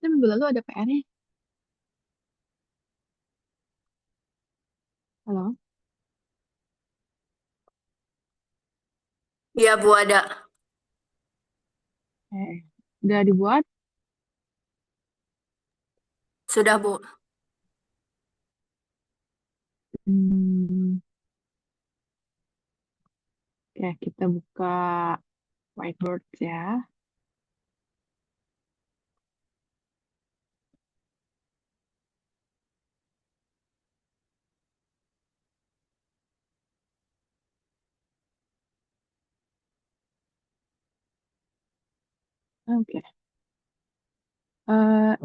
Tapi minggu lalu ada PR-nya. Halo? Iya, Bu, ada. Udah dibuat? Sudah, Bu. Hmm, oke, kita buka whiteboard ya. Oke.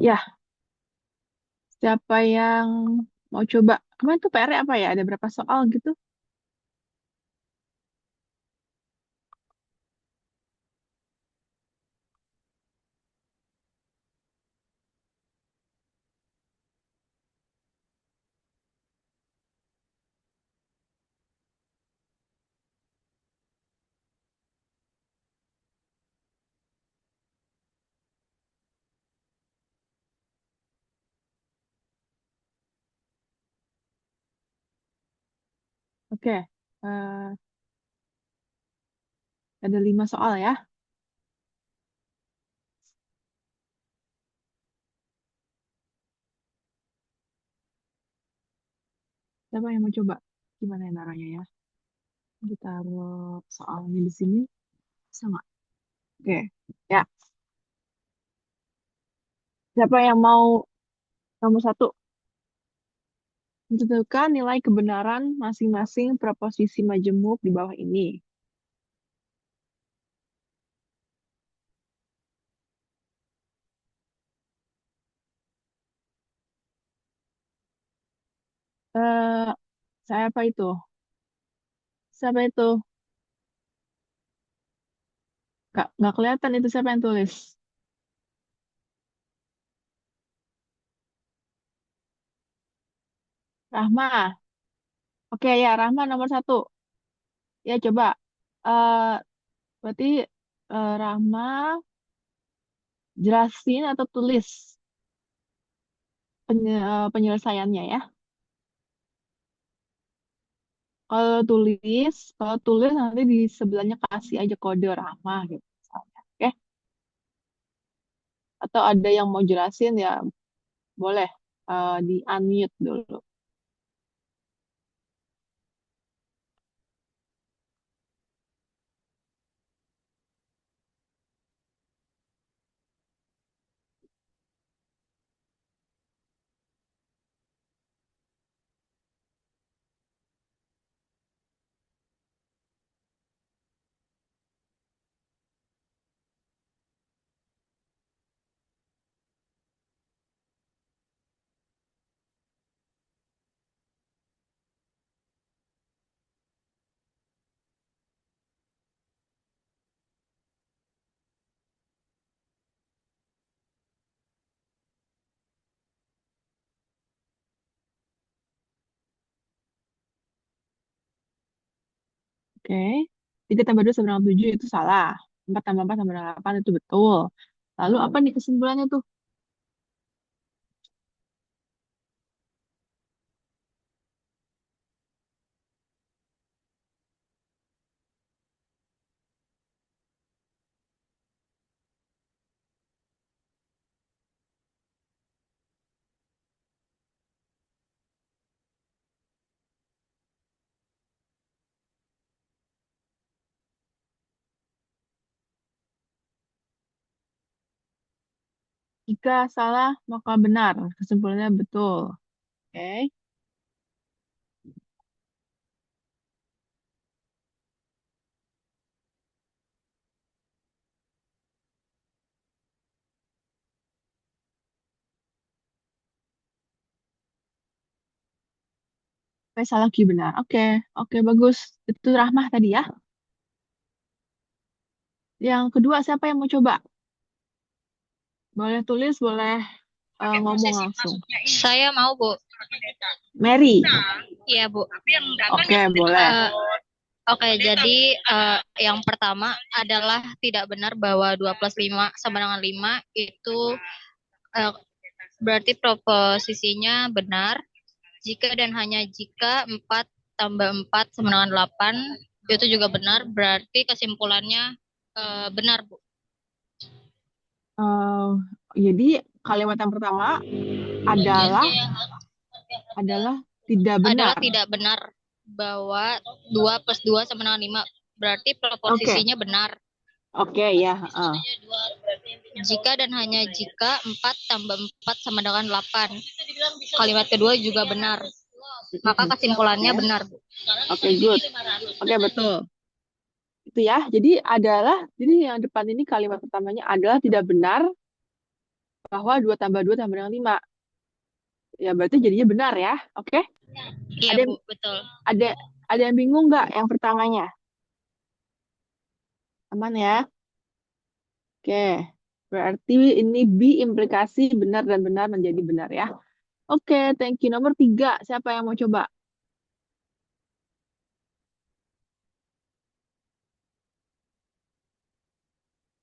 Ya, siapa yang mau coba? Kemarin tuh PR-nya apa ya? Ada berapa soal gitu? Oke, eh, ada 5 soal ya. Siapa yang mau coba? Gimana ya naranya ya? Ditaruh soalnya di sini, sama. Oke, ya. Siapa yang mau nomor satu? Tentukan nilai kebenaran masing-masing proposisi majemuk di bawah ini. Eh, saya apa itu? Siapa itu? Nggak kelihatan itu siapa yang tulis. Rahma. Oke ya, Rahma nomor satu. Ya coba. Eh berarti Rahma jelasin atau tulis penyelesaiannya ya. Kalau tulis nanti di sebelahnya kasih aja kode Rahma gitu misalnya. Oke. Atau ada yang mau jelasin ya boleh di unmute dulu. Oke. 3 tambah 2 sama dengan 7 itu salah. 4 tambah 4 sama dengan 8 itu betul. Lalu apa nih kesimpulannya tuh? Jika salah, maka benar. Kesimpulannya betul. Oke. Oke, salah Q benar. Oke. Oke, bagus. Itu Rahmah tadi ya. Yang kedua, siapa yang mau coba? Boleh tulis, boleh ngomong langsung. Saya mau, Bu. Mary. Iya, Bu. Oke, boleh. Oke, jadi yang pertama adalah tidak benar bahwa 2 plus 5 sama dengan 5 itu Eh, Berarti proposisinya benar. Jika dan hanya jika 4 tambah 4 sama dengan 8 itu juga benar. Berarti kesimpulannya benar, Bu. Eh, jadi kalimat yang pertama adalah adalah tidak Adalah benar. tidak benar bahwa 2 plus 2 sama dengan 5. Berarti Oke, proposisinya benar. oke ya. Jika dan hanya jika 4 tambah 4 sama dengan 8. Kalimat kedua juga benar. Maka Mm-mm. kesimpulannya Oke, benar, Bu. oke, good. Oke, betul. Itu ya. Jadi yang depan ini kalimat pertamanya adalah tidak benar bahwa 2 tambah 2 tambah dengan 5. Ya, berarti jadinya benar ya. Oke. Iya, Ada Bu, betul. ada ada yang bingung nggak yang pertamanya? Aman ya? Oke. Berarti ini B implikasi benar dan benar menjadi benar ya. Oke, thank you. Nomor 3, siapa yang mau coba?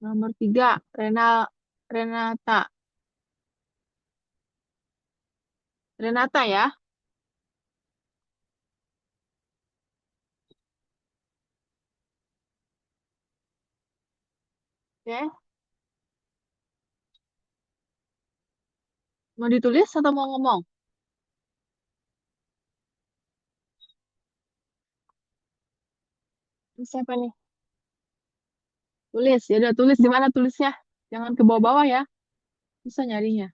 Nomor 3, Renata. Renata ya. Oke. Mau ditulis atau mau ngomong? Siapa nih? Tulis. Ya udah tulis di mana tulisnya? Jangan ke bawah-bawah ya. Susah nyarinya.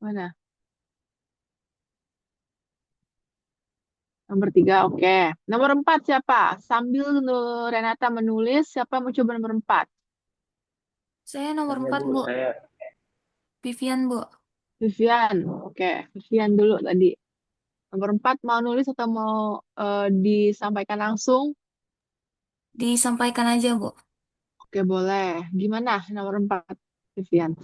Mana? Nomor 3, oke. Nomor 4 siapa? Sambil Renata menulis, siapa mau coba nomor 4? Saya nomor Saya 4 Bu, Bu. saya Vivian, Bu. Vivian. Oke, Vivian dulu tadi. Nomor 4 mau nulis atau mau disampaikan langsung? Disampaikan aja, Bu. Oke, boleh. Gimana nomor 4, Vivian?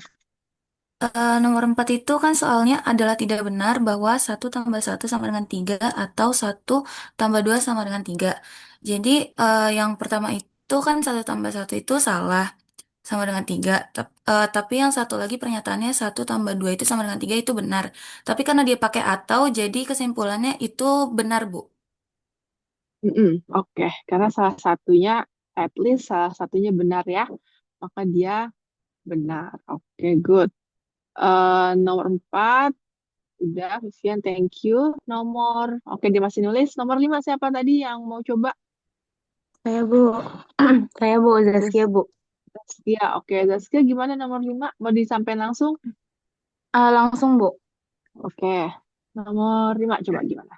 Nomor 4 itu kan soalnya adalah tidak benar bahwa satu tambah satu sama dengan 3 atau satu tambah 2 sama dengan 3. Jadi yang pertama itu kan satu tambah satu itu salah sama dengan 3. Tapi yang satu lagi pernyataannya satu tambah 2 itu sama dengan 3 itu benar. Tapi karena dia pakai atau, jadi kesimpulannya itu benar, Bu. Mm-mm, oke, karena salah satunya, at least salah satunya benar ya, maka dia benar. Oke, good. Nomor 4, udah, Vivian, thank you. Oke, dia masih nulis. Nomor 5 siapa tadi yang mau coba? Saya Bu, saya Bu Zaskia Zas- Bu. Zaskia, oke. Zaskia gimana nomor 5? Mau disampaikan langsung? Langsung Bu. Oke, nomor 5 coba gimana?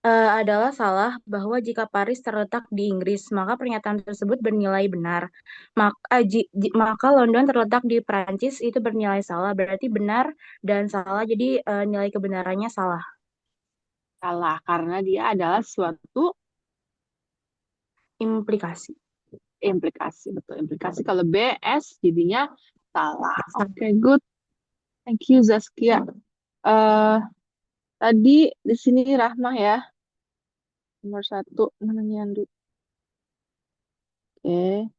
Adalah salah bahwa jika Paris terletak di Inggris, maka pernyataan tersebut bernilai benar. Maka London terletak di Prancis itu bernilai salah, berarti benar dan salah. Jadi nilai kebenarannya salah. Salah, karena dia adalah suatu Implikasi. implikasi. Betul, implikasi. Kalau BS jadinya salah. Oke, good. Thank you, Zaskia. eh Tadi di sini Rahmah ya, nomor 1. Mana Nyandu? Oke,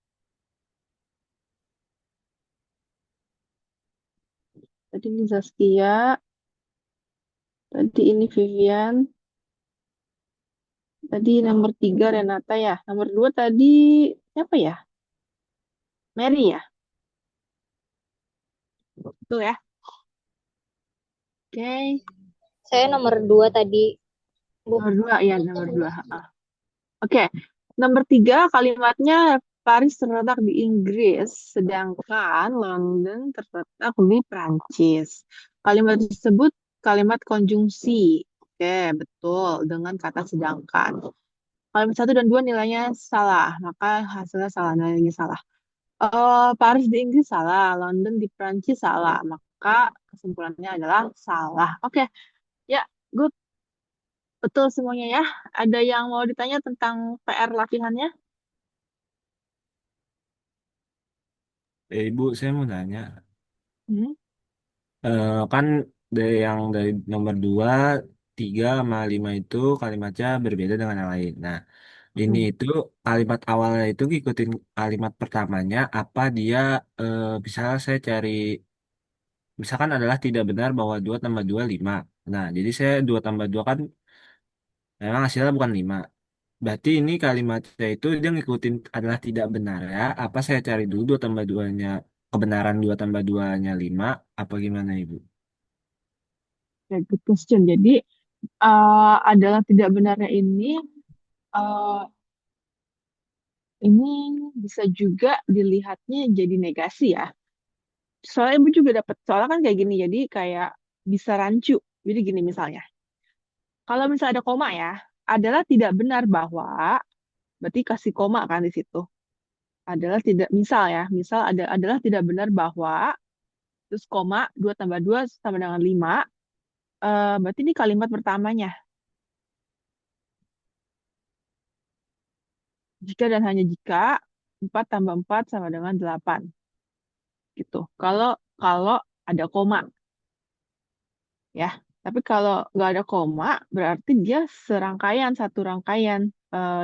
tadi ini Zaskia, tadi ini Vivian, tadi nomor 3 Renata ya, nomor 2 tadi siapa ya? Mary ya, betul ya. Oke, Saya nomor 2 tadi, Bu. nomor 2 ya, nomor 2. Oke, nomor 3 kalimatnya Paris terletak di Inggris, sedangkan London terletak di Prancis. Kalimat tersebut kalimat konjungsi. Oke, betul, dengan kata sedangkan. Kalimat 1 dan 2 nilainya salah, maka hasilnya salah, nilainya salah. Paris di Inggris salah, London di Prancis salah, maka kesimpulannya adalah salah. Oke, ya, good. Betul semuanya ya. Ada yang mau ditanya tentang PR latihannya? Ibu, saya mau nanya, Hmm? kan dari nomor 2, 3, sama 5 itu kalimatnya berbeda dengan yang lain. Nah, ini Hmm. itu kalimat awalnya itu ngikutin kalimat pertamanya, apa dia, misalnya saya cari misalkan adalah tidak benar bahwa 2 tambah 2 5. Nah, jadi saya 2 tambah 2 kan memang hasilnya bukan 5. Berarti ini kalimatnya itu dia ngikutin adalah tidak benar ya. Apa saya cari dulu 2 tambah 2-nya, kebenaran 2 tambah 2-nya 5, apa gimana Ibu? Ya, good question. Jadi adalah tidak benarnya eh, ini bisa juga dilihatnya jadi negasi ya. Soalnya ibu juga dapat soalnya kan kayak gini. Jadi kayak bisa rancu. Jadi gini misalnya. Kalau misalnya ada koma ya, adalah tidak benar bahwa berarti kasih koma kan di situ. Adalah tidak misal ya, misal adalah tidak benar bahwa terus koma 2 tambah 2 sama dengan 5. Berarti ini kalimat pertamanya. Jika dan hanya jika 4 tambah 4 sama dengan 8 gitu. Kalau kalau ada koma ya. Tapi kalau nggak ada koma berarti dia serangkaian satu rangkaian.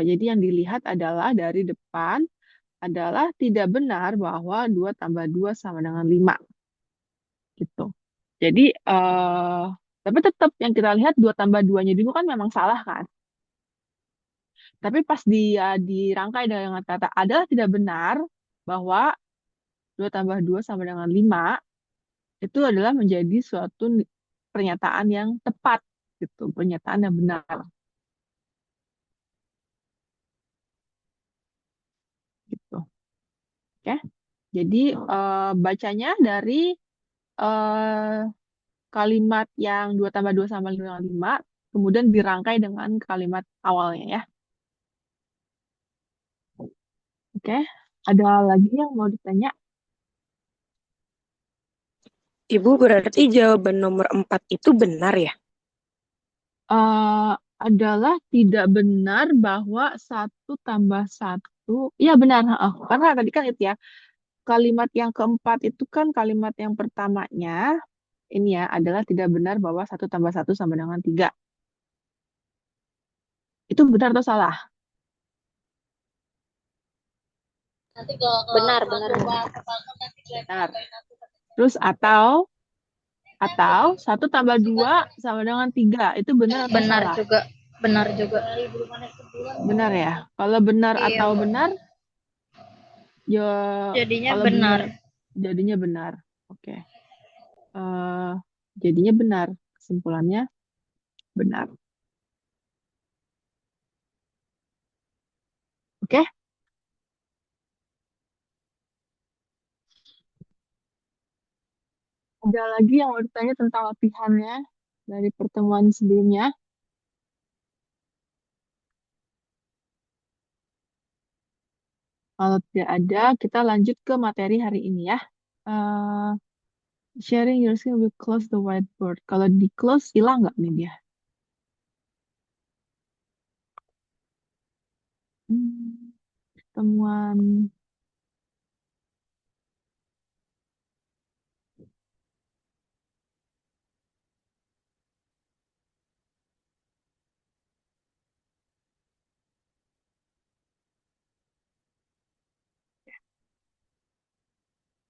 Jadi yang dilihat adalah dari depan adalah tidak benar bahwa 2 tambah 2 sama dengan 5 gitu. Jadi tapi tetap yang kita lihat 2 tambah 2-nya dulu kan memang salah kan. Tapi pas dia dirangkai dengan kata adalah tidak benar bahwa 2 tambah 2 sama dengan 5 itu adalah menjadi suatu pernyataan yang tepat gitu, pernyataan yang benar gitu. Oke. Jadi bacanya dari eh, kalimat yang 2 tambah 2 sama dengan 5 kemudian dirangkai dengan kalimat awalnya ya. Oke. Ada lagi yang mau ditanya? Ibu, berarti jawaban nomor 4 itu benar ya? eh adalah tidak benar bahwa 1 tambah 1, ya benar, karena tadi kan itu ya, kalimat yang keempat itu kan kalimat yang pertamanya, ini ya, adalah tidak benar bahwa 1 tambah 1 sama dengan 3. Itu benar atau salah? Benar, benar. Benar. Terus atau 1 tambah 2 sama dengan 3, itu benar atau Benar salah? juga. Benar juga. Benar ya. Kalau benar Iya. atau benar, ya Jadinya kalau benar. jadinya benar. Oke. Eh, jadinya benar. Kesimpulannya benar. Oke. Ada lagi yang mau ditanya tentang latihannya dari pertemuan sebelumnya? Kalau tidak ada, kita lanjut ke materi hari ini ya. Eh, sharing your skill will close the whiteboard. Kalau di close, hilang nggak nih dia? Pertemuan.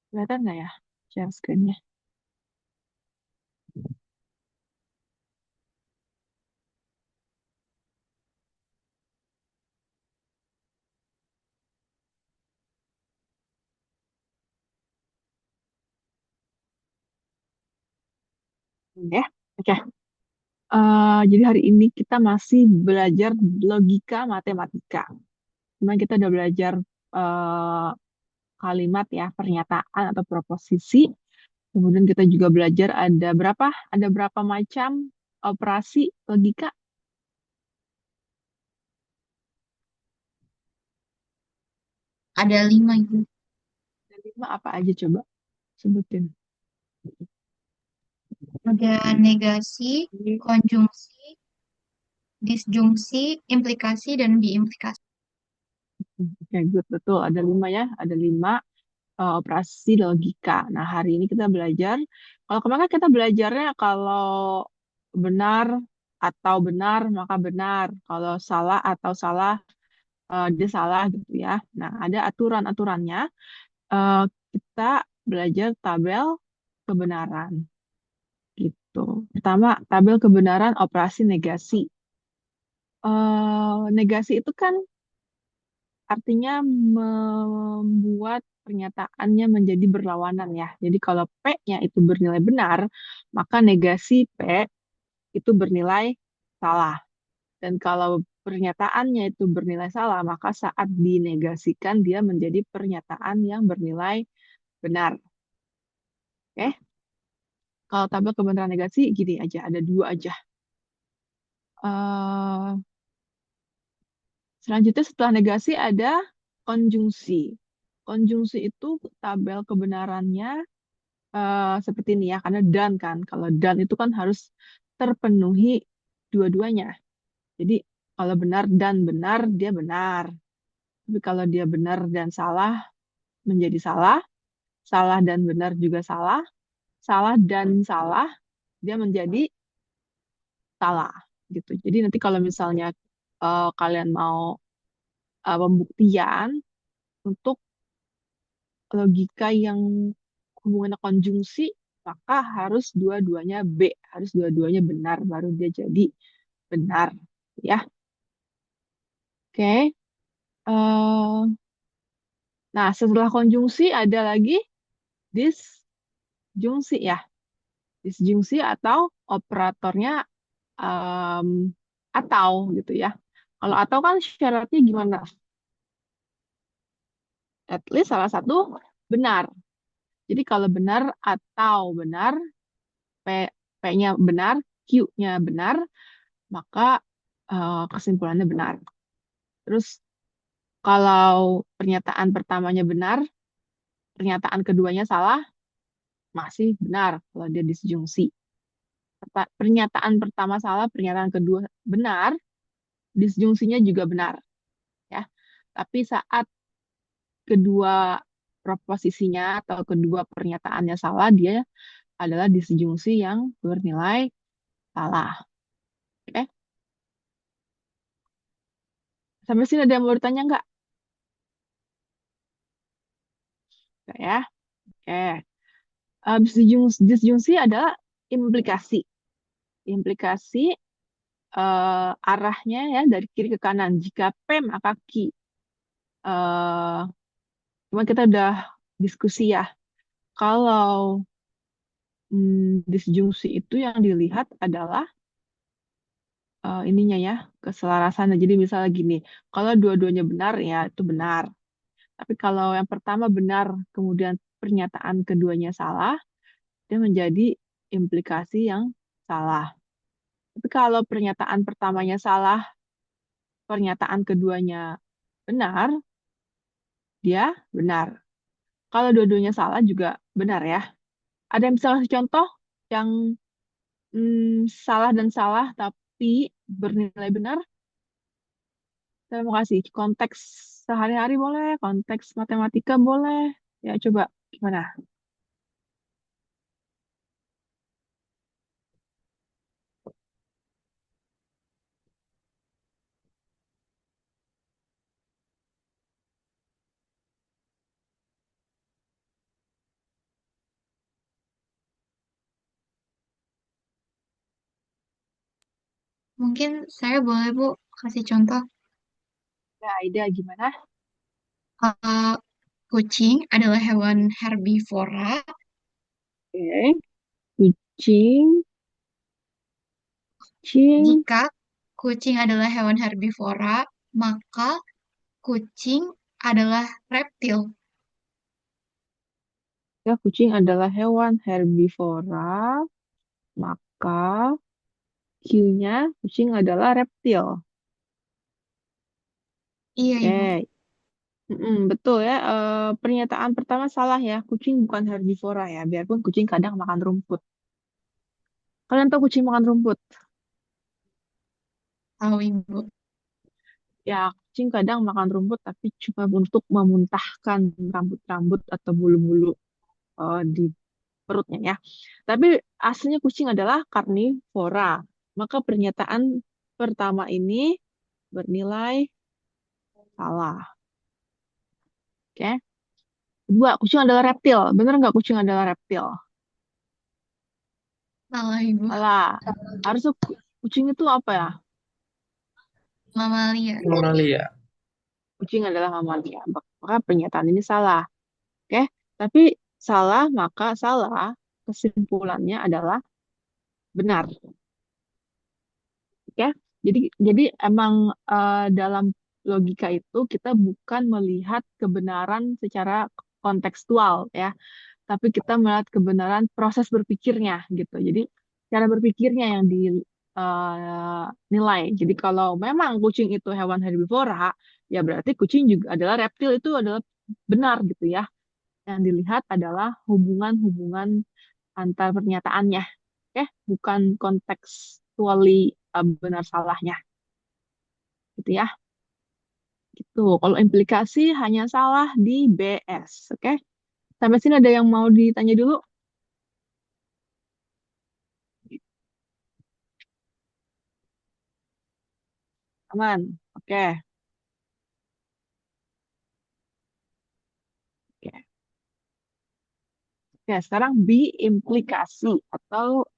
Kelihatan nggak ya share screen-nya? Ya, oke. Jadi hari ini kita masih belajar logika matematika. Cuman kita udah belajar eh, kalimat ya, pernyataan atau proposisi. Kemudian kita juga belajar ada berapa? Ada berapa macam operasi logika? Ada 5 itu. Ada 5 apa aja coba sebutin. Ada negasi, konjungsi, disjungsi, implikasi, dan diimplikasi. Oke, good, betul. Ada 5 ya. Ada 5 operasi logika. Nah, hari ini kita belajar. Kalau kemarin kan kita belajarnya kalau benar atau benar maka benar. Kalau salah atau salah dia salah gitu ya. Nah, ada aturan-aturannya. Eh, kita belajar tabel kebenaran gitu. Pertama, tabel kebenaran operasi negasi. Negasi itu kan artinya membuat pernyataannya menjadi berlawanan ya. Jadi kalau P-nya itu bernilai benar, maka negasi P itu bernilai salah. Dan kalau pernyataannya itu bernilai salah, maka saat dinegasikan dia menjadi pernyataan yang bernilai benar. Oke? Kalau tabel kebenaran negasi gini aja, ada dua aja. Eh, Selanjutnya setelah negasi ada konjungsi. Konjungsi itu tabel kebenarannya seperti ini ya, karena dan kan. Kalau dan itu kan harus terpenuhi dua-duanya. Jadi kalau benar dan benar, dia benar. Tapi kalau dia benar dan salah, menjadi salah. Salah dan benar juga salah. Salah dan salah, dia menjadi salah. Gitu. Jadi nanti kalau misalnya kalian mau pembuktian untuk logika yang hubungannya konjungsi, maka harus dua-duanya B, harus dua-duanya benar, baru dia jadi benar. Ya, oke. Eh, nah, setelah konjungsi ada lagi disjungsi ya. Disjungsi atau operatornya em, atau gitu ya. Kalau atau kan syaratnya gimana? At least salah satu benar. Jadi kalau benar atau benar, P, P-nya benar, Q-nya benar, maka kesimpulannya benar. Terus kalau pernyataan pertamanya benar, pernyataan keduanya salah, masih benar kalau dia disjungsi. Pernyataan pertama salah, pernyataan kedua benar, disjungsinya juga benar, ya. Tapi saat kedua proposisinya atau kedua pernyataannya salah, dia adalah disjungsi yang bernilai salah. Oke? Sampai sini ada yang mau ditanya nggak? Nggak ya? Oke. Disjungsi adalah implikasi. Implikasi arahnya ya dari kiri ke kanan. Jika P maka Q. Eh, Cuma kita udah diskusi ya. Kalau disjungsi itu yang dilihat adalah ininya ya, keselarasan. Jadi misalnya gini, kalau dua-duanya benar ya itu benar. Tapi kalau yang pertama benar, kemudian pernyataan keduanya salah, dia menjadi implikasi yang salah. Tapi kalau pernyataan pertamanya salah, pernyataan keduanya benar, dia benar. Kalau dua-duanya salah juga benar ya. Ada yang bisa kasih contoh yang salah dan salah tapi bernilai benar? Saya mau kasih konteks sehari-hari boleh, konteks matematika boleh. Ya coba gimana? Mungkin saya boleh Bu kasih contoh. Ada ide gimana? Eh, Kucing adalah hewan herbivora Oke, kucing, kucing, jika kucing adalah hewan herbivora, maka kucing adalah reptil. ya kucing adalah hewan herbivora, maka Q-nya kucing adalah reptil. Iya, Ibu. Oke, betul ya. Pernyataan pertama salah ya. Kucing bukan herbivora ya. Biarpun kucing kadang makan rumput. Kalian tahu kucing makan rumput? Tahu, Ibu. Ya, kucing kadang makan rumput tapi cuma untuk memuntahkan rambut-rambut atau bulu-bulu di perutnya ya. Tapi aslinya kucing adalah karnivora. Maka pernyataan pertama ini bernilai salah. Oke. Kedua, kucing adalah reptil. Benar nggak kucing adalah reptil? Salah Ibu. Salah. Harusnya kucing itu apa ya? Mamalia. Mamalia. Kucing adalah mamalia. Maka pernyataan ini salah. Oke, tapi salah maka salah kesimpulannya adalah benar. Oke, jadi emang dalam logika itu kita bukan melihat kebenaran secara kontekstual ya, tapi kita melihat kebenaran proses berpikirnya gitu. Jadi cara berpikirnya yang dinilai. Jadi kalau memang kucing itu hewan herbivora, ya berarti kucing juga adalah reptil, itu adalah benar gitu ya. Yang dilihat adalah hubungan-hubungan antar pernyataannya, ya, bukan kontekstuali benar salahnya, gitu ya. Gitu. Kalau implikasi hanya salah di BS, oke? Sampai sini ada yang mau ditanya dulu? Aman? Oke. Oke. Oke, sekarang B implikasi atau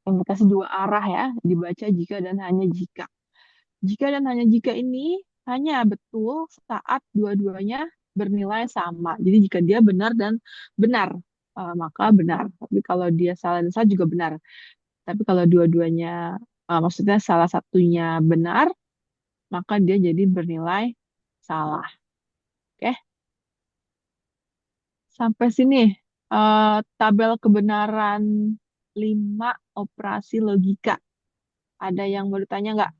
implikasi dua arah ya, dibaca jika dan hanya jika. Jika dan hanya jika ini hanya betul saat dua-duanya bernilai sama. Jadi jika dia benar dan benar, maka benar. Tapi kalau dia salah dan salah juga benar. Tapi kalau dua-duanya, maksudnya salah satunya benar, maka dia jadi bernilai salah. Oke, sampai sini tabel kebenaran 5 operasi logika. Ada yang mau ditanya nggak?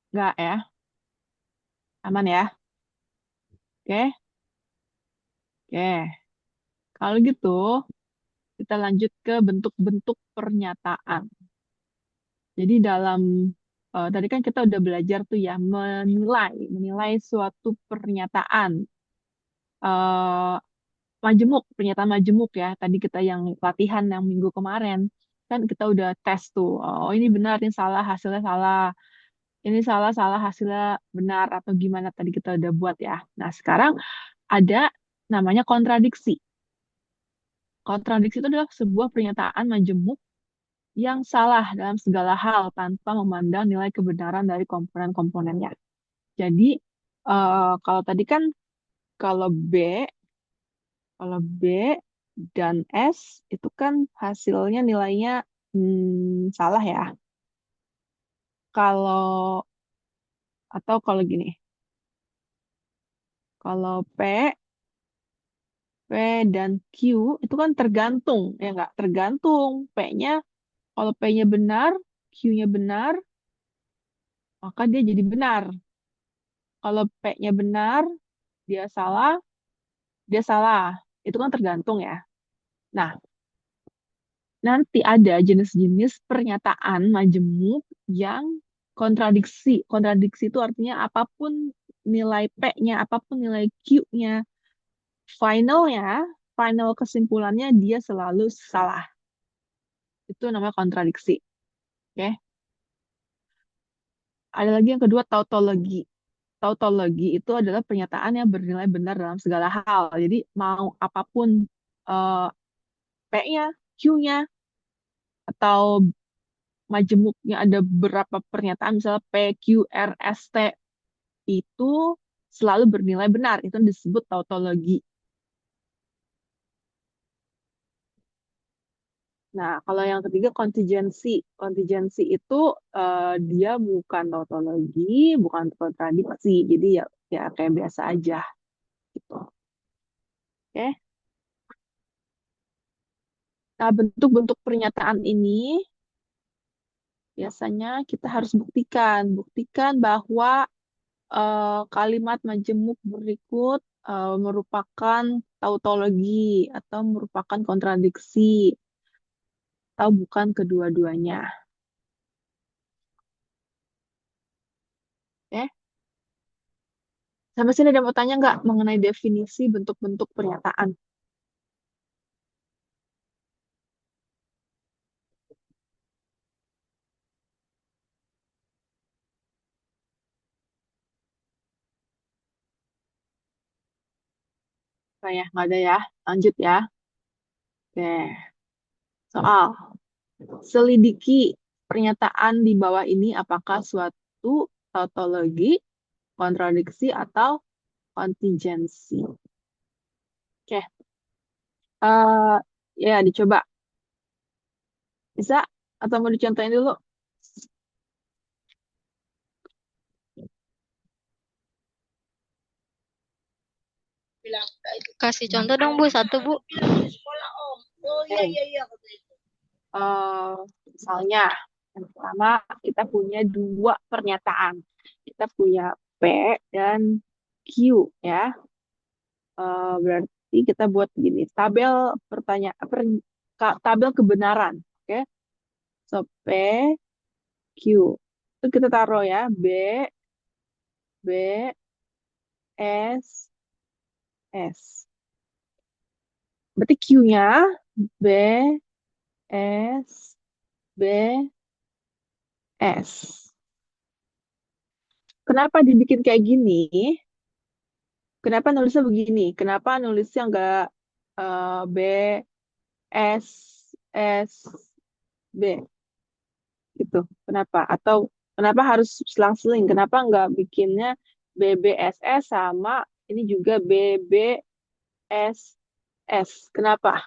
Nggak ya? Aman ya? Oke, oke. Kalau gitu, kita lanjut ke bentuk-bentuk pernyataan. Jadi dalam tadi kan kita udah belajar tuh ya menilai suatu pernyataan eh, majemuk, pernyataan majemuk ya. Tadi kita yang latihan yang minggu kemarin kan kita udah tes tuh. Oh ini benar, ini salah, hasilnya salah. Ini salah, salah hasilnya benar atau gimana tadi kita udah buat ya. Nah sekarang ada namanya kontradiksi. Kontradiksi itu adalah sebuah pernyataan majemuk yang salah dalam segala hal tanpa memandang nilai kebenaran dari komponen-komponennya. Jadi kalau tadi kan kalau B, kalau B dan S itu kan hasilnya nilainya salah ya. Kalau atau kalau gini, kalau P dan Q itu kan tergantung ya nggak tergantung P-nya. Kalau P-nya benar, Q-nya benar, maka dia jadi benar. Kalau P-nya benar, dia salah, dia salah. Itu kan tergantung ya. Nah, nanti ada jenis-jenis pernyataan majemuk yang kontradiksi. Kontradiksi itu artinya apapun nilai P-nya, apapun nilai Q-nya, finalnya, final kesimpulannya dia selalu salah. Itu namanya kontradiksi. Oke. Ada lagi yang kedua, tautologi. Tautologi itu adalah pernyataan yang bernilai benar dalam segala hal. Jadi mau apapun eh, P-nya, Q-nya, atau majemuknya ada beberapa pernyataan, misalnya P, Q, R, S, T, itu selalu bernilai benar. Itu disebut tautologi. Nah, kalau yang ketiga kontingensi. Kontingensi itu dia bukan tautologi, bukan kontradiksi. Jadi ya ya kayak biasa aja gitu. Oke. Nah, bentuk-bentuk pernyataan ini biasanya kita harus buktikan. Buktikan bahwa kalimat majemuk berikut merupakan tautologi atau merupakan kontradiksi atau bukan kedua-duanya. Oke. Sampai sini ada mau tanya nggak mengenai definisi bentuk-bentuk pernyataan? Kayak nggak ada ya. Lanjut ya. Oke. Soal. Selidiki pernyataan di bawah ini apakah suatu tautologi, kontradiksi, atau kontingensi. Oke. Ya, dicoba. Bisa? Atau mau dicontohin dulu? Kasih contoh dong Bu, satu Bu. Oke. Misalnya, yang pertama kita punya dua pernyataan. Kita punya P dan Q ya. Berarti kita buat gini, tabel tabel kebenaran, oke? So P Q itu kita taruh ya B S S. Berarti Q-nya B S B S. Kenapa dibikin kayak gini? Kenapa nulisnya begini? Kenapa nulisnya nggak B S S B gitu? Kenapa? Atau kenapa harus selang-seling? Kenapa nggak bikinnya BBSS sama ini juga BBSS? Kenapa?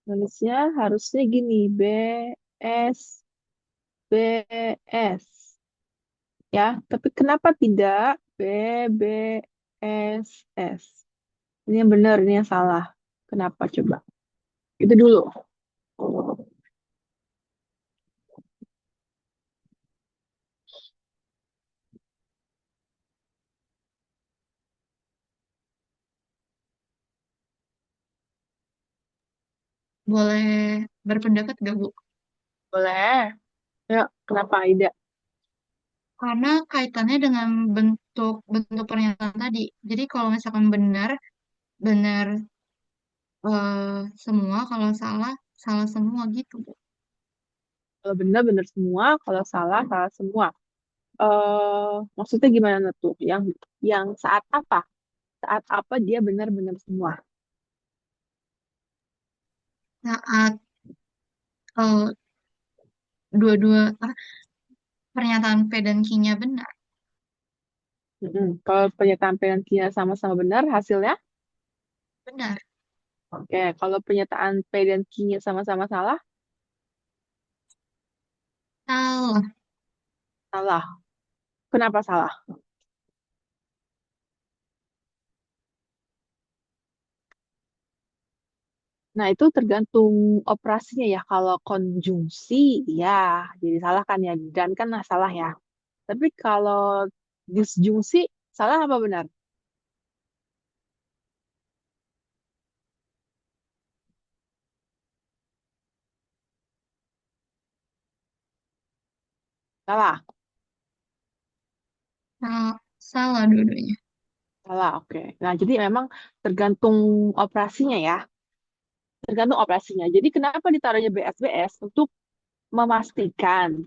Nulisnya harusnya gini, BSBS. Ya, tapi kenapa tidak BBSS? Ini yang benar, ini yang salah. Kenapa coba? Itu dulu. Boleh berpendapat gak, Bu? Boleh. Ya, kenapa Aida? Karena kaitannya dengan bentuk bentuk pernyataan tadi. Jadi kalau misalkan benar, benar semua, kalau salah, salah semua gitu, Bu. Kalau benar, benar semua. Kalau salah, salah semua. Maksudnya gimana tuh? Yang saat apa? Saat apa dia benar-benar semua? Saat eh, dua-dua pernyataan P dan Q-nya benar, Kalau pernyataan penelitian sama-sama benar, hasilnya? benar. Oke. Kalau pernyataan P dan Q-nya sama-sama salah, Salah. salah. Kenapa salah? Nah, itu tergantung operasinya ya. Kalau konjungsi, ya, jadi salah kan ya. Dan kan nah, salah ya. Tapi kalau disjungsi, salah apa benar? Salah. Salah dua-duanya. Salah, oke. Nah, jadi memang tergantung operasinya ya. Tergantung operasinya. Jadi kenapa ditaruhnya BSBS? Untuk memastikan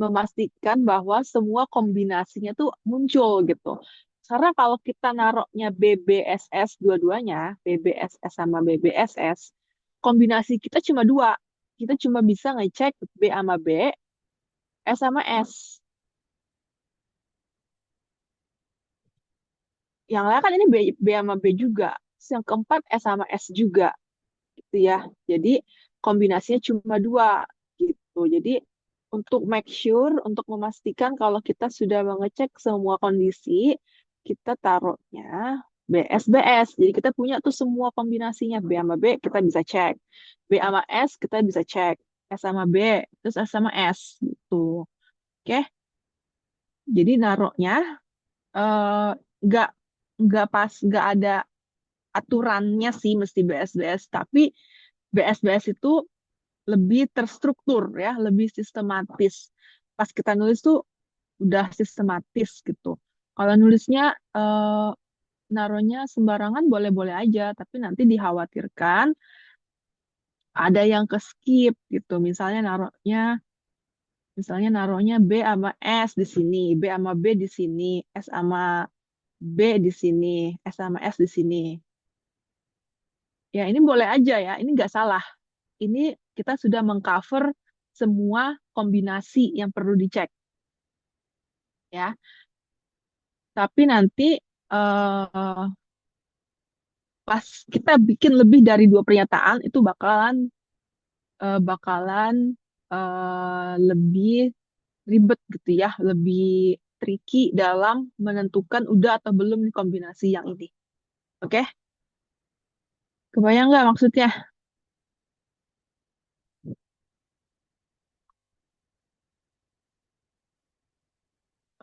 memastikan bahwa semua kombinasinya tuh muncul gitu. Karena kalau kita naruhnya BBSS dua-duanya, BBSS sama BBSS, kombinasi kita cuma dua. Kita cuma bisa ngecek B sama B, S sama S. Yang lain kan ini B sama B juga. Terus yang keempat S sama S juga gitu ya. Jadi kombinasinya cuma dua gitu. Jadi untuk make sure, untuk memastikan kalau kita sudah mengecek semua kondisi, kita taruhnya BSBS. Jadi kita punya tuh semua kombinasinya. B sama B kita bisa cek. B sama S kita bisa cek. S sama B, terus S sama S gitu. Oke, jadi naruhnya eh, nggak nggak pas, nggak ada aturannya sih mesti BSBS, tapi BSBS itu lebih terstruktur ya, lebih sistematis. Pas kita nulis tuh udah sistematis gitu. Kalau nulisnya naruhnya sembarangan boleh-boleh aja, tapi nanti dikhawatirkan ada yang ke skip gitu. Misalnya naruhnya B sama S di sini, B sama B di sini, S sama B di sini, S sama S di sini. Ya, ini boleh aja ya, ini nggak salah. Ini kita sudah mengcover semua kombinasi yang perlu dicek ya. Tapi nanti eh, pas kita bikin lebih dari dua pernyataan itu bakalan lebih ribet gitu ya, lebih tricky dalam menentukan udah atau belum di kombinasi yang ini. Oke, kebayang nggak maksudnya?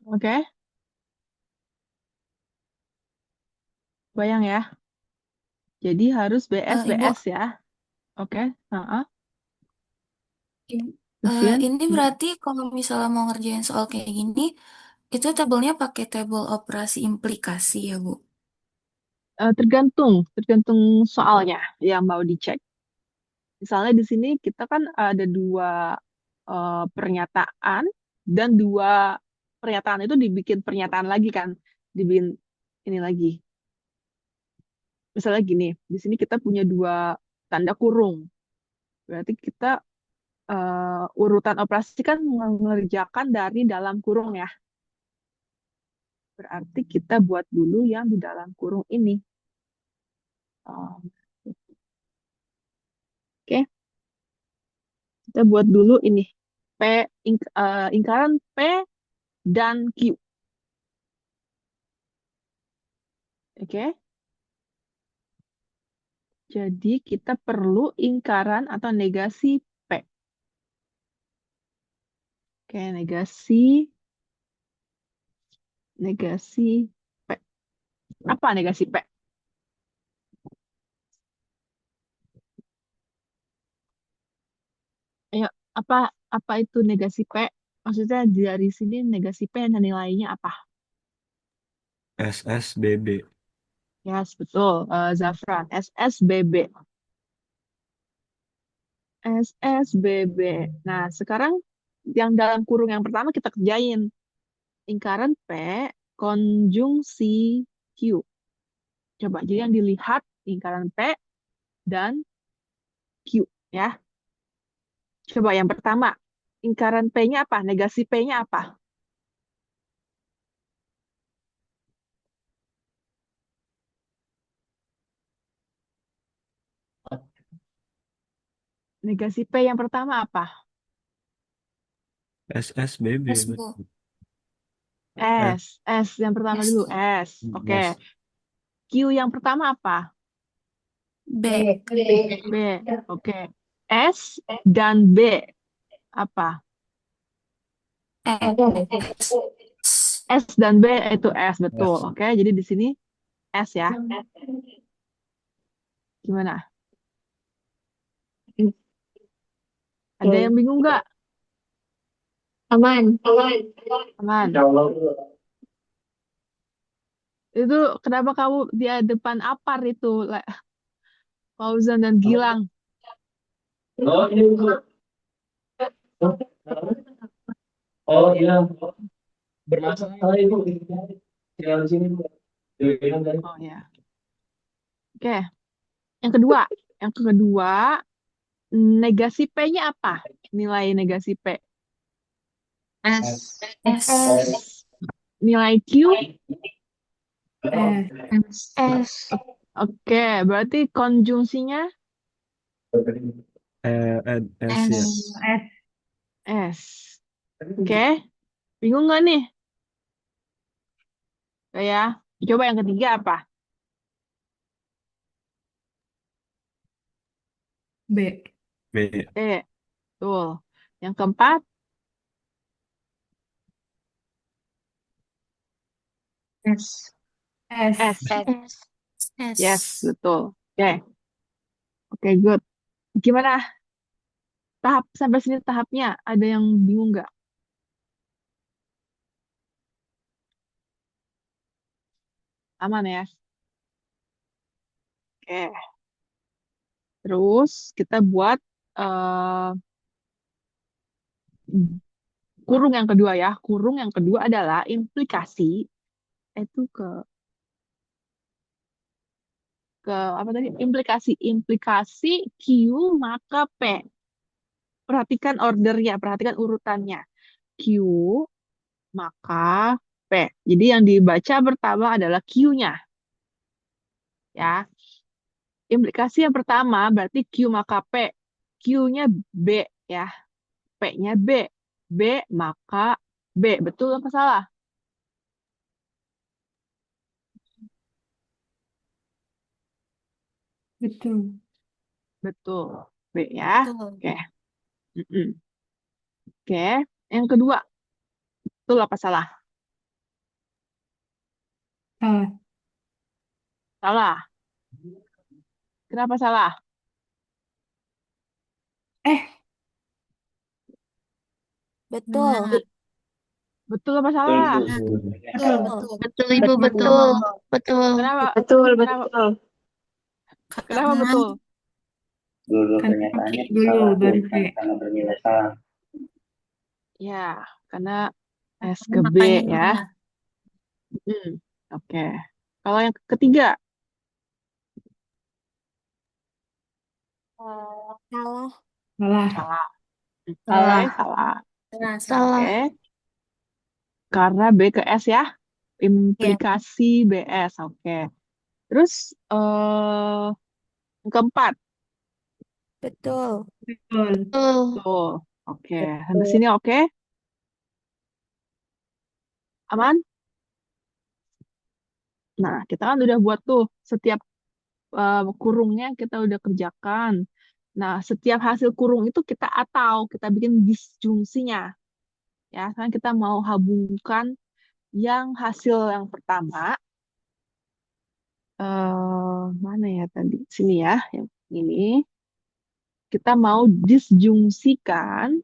Oke, bayang ya. Jadi harus BS Ibu, BS ya. Oke, heeh. in- Lucian. ini berarti kalau misalnya mau ngerjain soal kayak gini, itu tabelnya pakai tabel operasi implikasi ya, Bu? Tergantung soalnya yang mau dicek. Misalnya di sini kita kan ada dua pernyataan dan dua pernyataan itu dibikin pernyataan lagi kan, dibikin ini lagi. Misalnya gini, di sini kita punya dua tanda kurung. Berarti kita urutan operasi kan mengerjakan dari dalam kurung ya. Berarti kita buat dulu yang di dalam kurung ini. Oke, kita buat dulu ini. Ingkaran P dan Q. Oke, jadi kita perlu ingkaran atau negasi P. Oke, negasi P. Apa negasi P? Ayo, apa apa itu negasi P? Maksudnya dari sini negasi P dan nilainya apa? SSBB. Yes, betul. Zafran, SSBB. SSBB. Nah, sekarang yang dalam kurung yang pertama kita kerjain. Lingkaran P, konjungsi Q. Coba, jadi yang dilihat lingkaran P dan Q. Ya. Coba yang pertama, lingkaran P-nya apa? Negasi P-nya apa? Negasi P yang pertama apa? SSBB. S, Bu. Eh, S. S yang pertama S. dulu, S. Oke. yes. Q yang pertama apa? B. B. Oke. S dan B apa? S. S dan B itu S, betul. Yes. Oke, jadi di sini S ya. Gimana? Ada yang bingung nggak? Aman. Aman. Itu kenapa kamu di depan Apar itu, Fauzan dan Gilang? Oh, ini oh iya bermasalah itu tinggal di sini Bu. Dibilang tadi. Oh ya. Oke. Yang kedua. Yang kedua, negasi P-nya apa? Nilai negasi P. S. S. S. Nilai Q? S. Oke, berarti konjungsinya S ya. S. Oke, bingung nggak nih? Ya, coba yang ketiga apa? B. B. E. Tuh. Yang keempat, S. S. S. Yes, S. betul. Oke, oke, good. Gimana sampai sini tahapnya? Ada yang bingung nggak? Aman ya? Oke. Terus kita buat eh, kurung yang kedua ya. Kurung yang kedua adalah implikasi itu ke apa tadi? Implikasi Q maka P. Perhatikan ordernya, perhatikan urutannya. Q maka P. Jadi yang dibaca pertama adalah Q-nya ya. Implikasi yang pertama berarti Q maka P. Q-nya B ya. P-nya B. B maka B. Betul apa salah? Betul. Betul. B ya. Betul. Oke. Mm-mm. Oke. Yang kedua, betul apa salah? Salah. Salah. Kenapa salah? Eh, Betul. Benar. Betul apa salah? Betul. Betul. Betul, Ibu, Betul. betul. Betul. Kenapa? Betul, Kenapa? betul. Kenapa Karena betul? Dulu karena pernyataannya pakai dulu salah baru bukan B. karena bernilai salah. Ya, karena S ke B makanya ya. benar. Hmm, Oke. Kalau yang ketiga, Salah. Salah. salah. Oke, Salah. salah. Salah. Salah. Oke. Karena B ke S ya. Ya. Implikasi BS. Oke. Terus yang keempat. Betul. Betul. Betul. Tuh. Oke. Sampai sini oke? Aman? Nah, kita kan udah buat tuh setiap kurungnya kita udah kerjakan. Nah, setiap hasil kurung itu kita atau kita bikin disjungsinya. Ya, kan kita mau hubungkan yang hasil yang pertama. Mana ya tadi? Sini ya, yang ini. Kita mau disjungsikan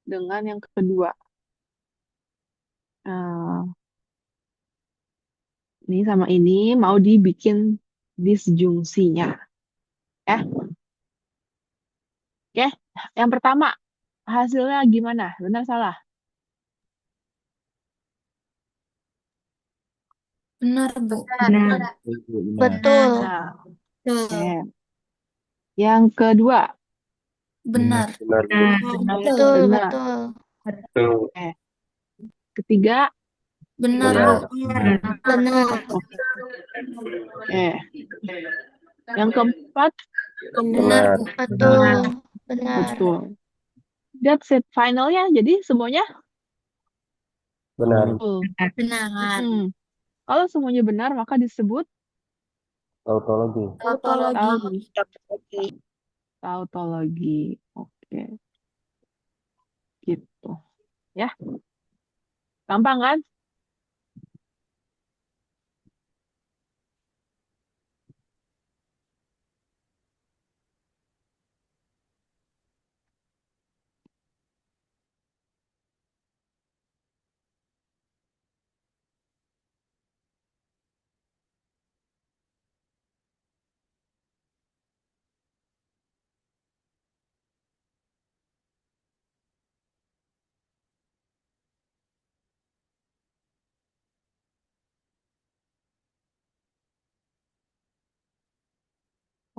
dengan yang kedua. Eh, ini sama ini mau dibikin disjungsinya. Ya, oke. Yang pertama, hasilnya gimana? Benar salah? Benar, Bu. Benar. Betul. Nah, Betul. oke. Yang kedua, Benar. Benar. Benar. Betul, benar. betul. Betul. Oke. Ketiga, Benar, Benar. Bu. Benar. Benar. oke. Yang keempat, Benar, Benar. Bu. Betul. Benar. betul. That's it. Finalnya, jadi semuanya Benar. betul. Benar. Mm-mm. Kalau semuanya benar, maka disebut Tautologi. Tautologi. tautologi. Oke, gitu. Ya, gampang kan?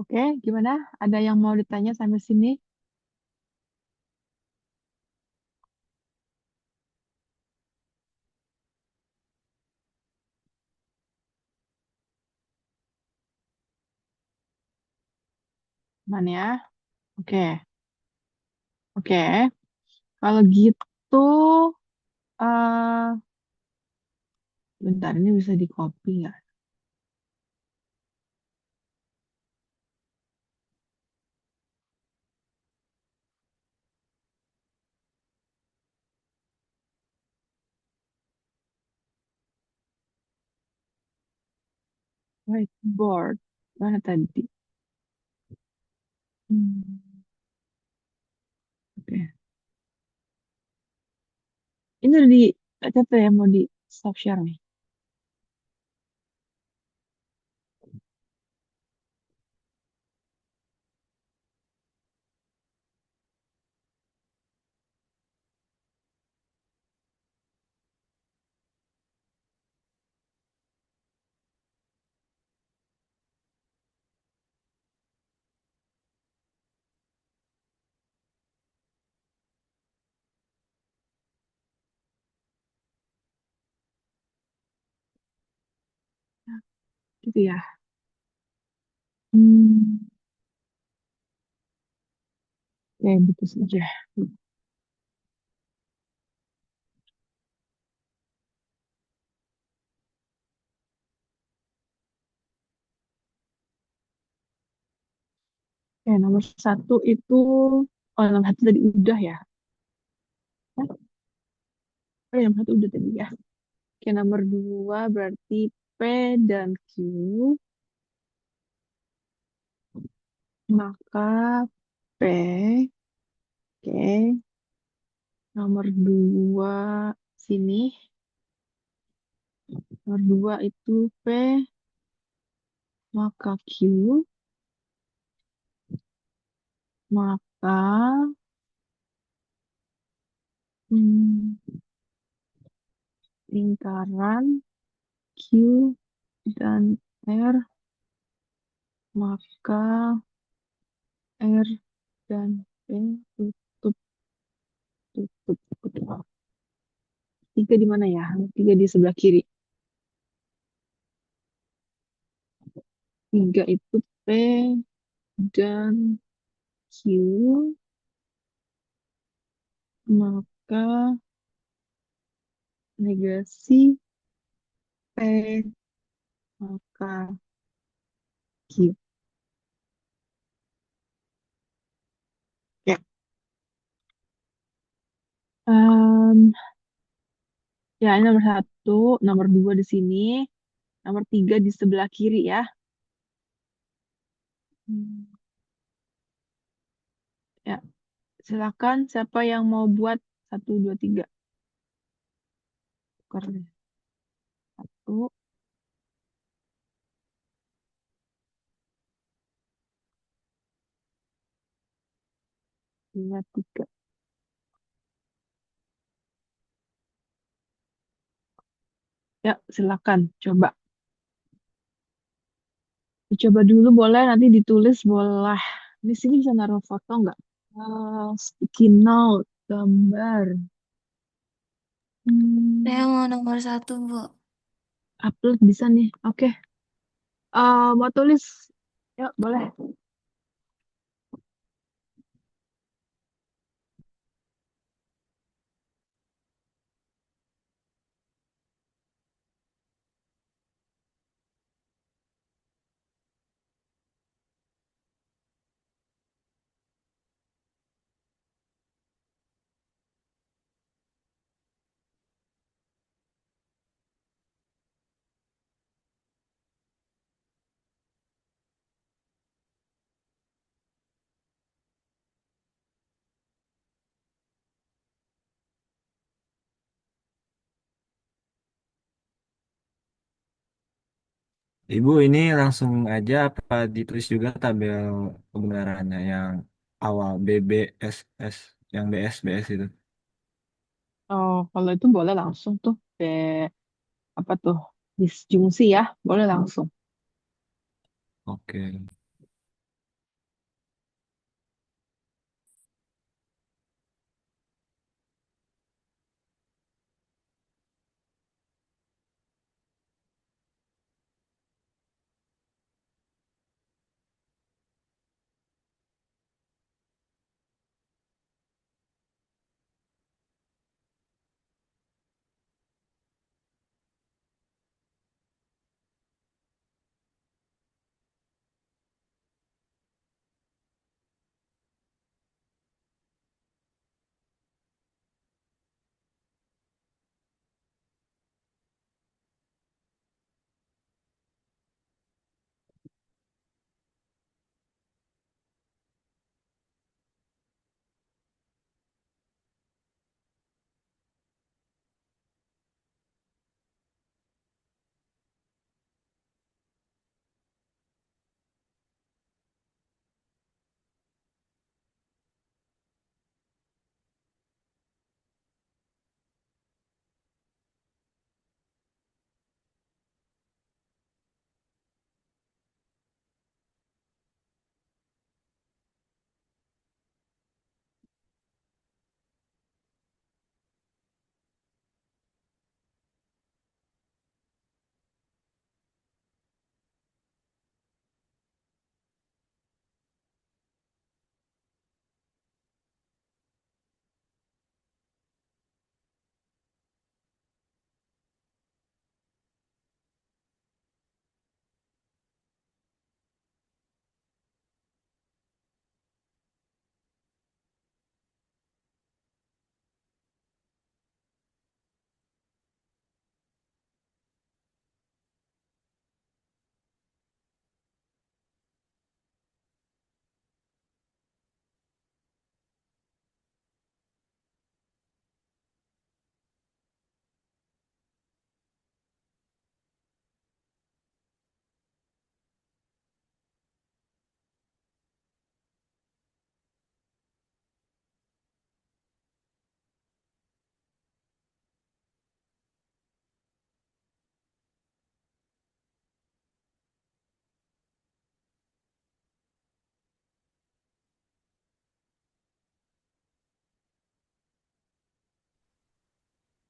Oke, gimana? Ada yang mau ditanya sampai sini? Mana ya? Oke, oke. Kalau gitu, eh bentar ini bisa di copy nggak? Whiteboard. Mana tadi? Hmm, oke. Ini udah di catat ya, mau di stop share nih. Gitu ya. Hmm, ya gitu saja. Oke, nomor satu itu, oh nomor satu tadi udah ya. Hah? Oh, nomor satu udah tadi ya. Oke, nomor dua berarti P dan Q. Maka P, oke. Nomor dua sini. Nomor dua itu P, maka Q, maka hmm, lingkaran Q dan R, maka R dan P tutup, tutup, tutup. Tiga di mana ya? Tiga di sebelah kiri. Tiga itu P dan Q, maka negasi P, maka Q. Ya. Em, ya, ini nomor satu, nomor dua di sini, nomor tiga di sebelah kiri ya. Hmm, ya, silakan siapa yang mau buat satu, dua, tiga. Tukar deh. Satu, dua, tiga. Ya, silakan. Coba. Dicoba dulu boleh, nanti ditulis boleh. Di sini bisa naruh foto nggak? Sticky note, gambar. Saya Hmm, mau nomor satu, Bu. upload bisa nih. Oke. Mau tulis? Yuk, boleh. Ibu ini langsung aja apa ditulis juga tabel kebenarannya yang awal BBSS, yang BS itu. Oh, kalau itu boleh langsung tuh. Apa tuh? Disjungsi ya. Boleh langsung. Oke.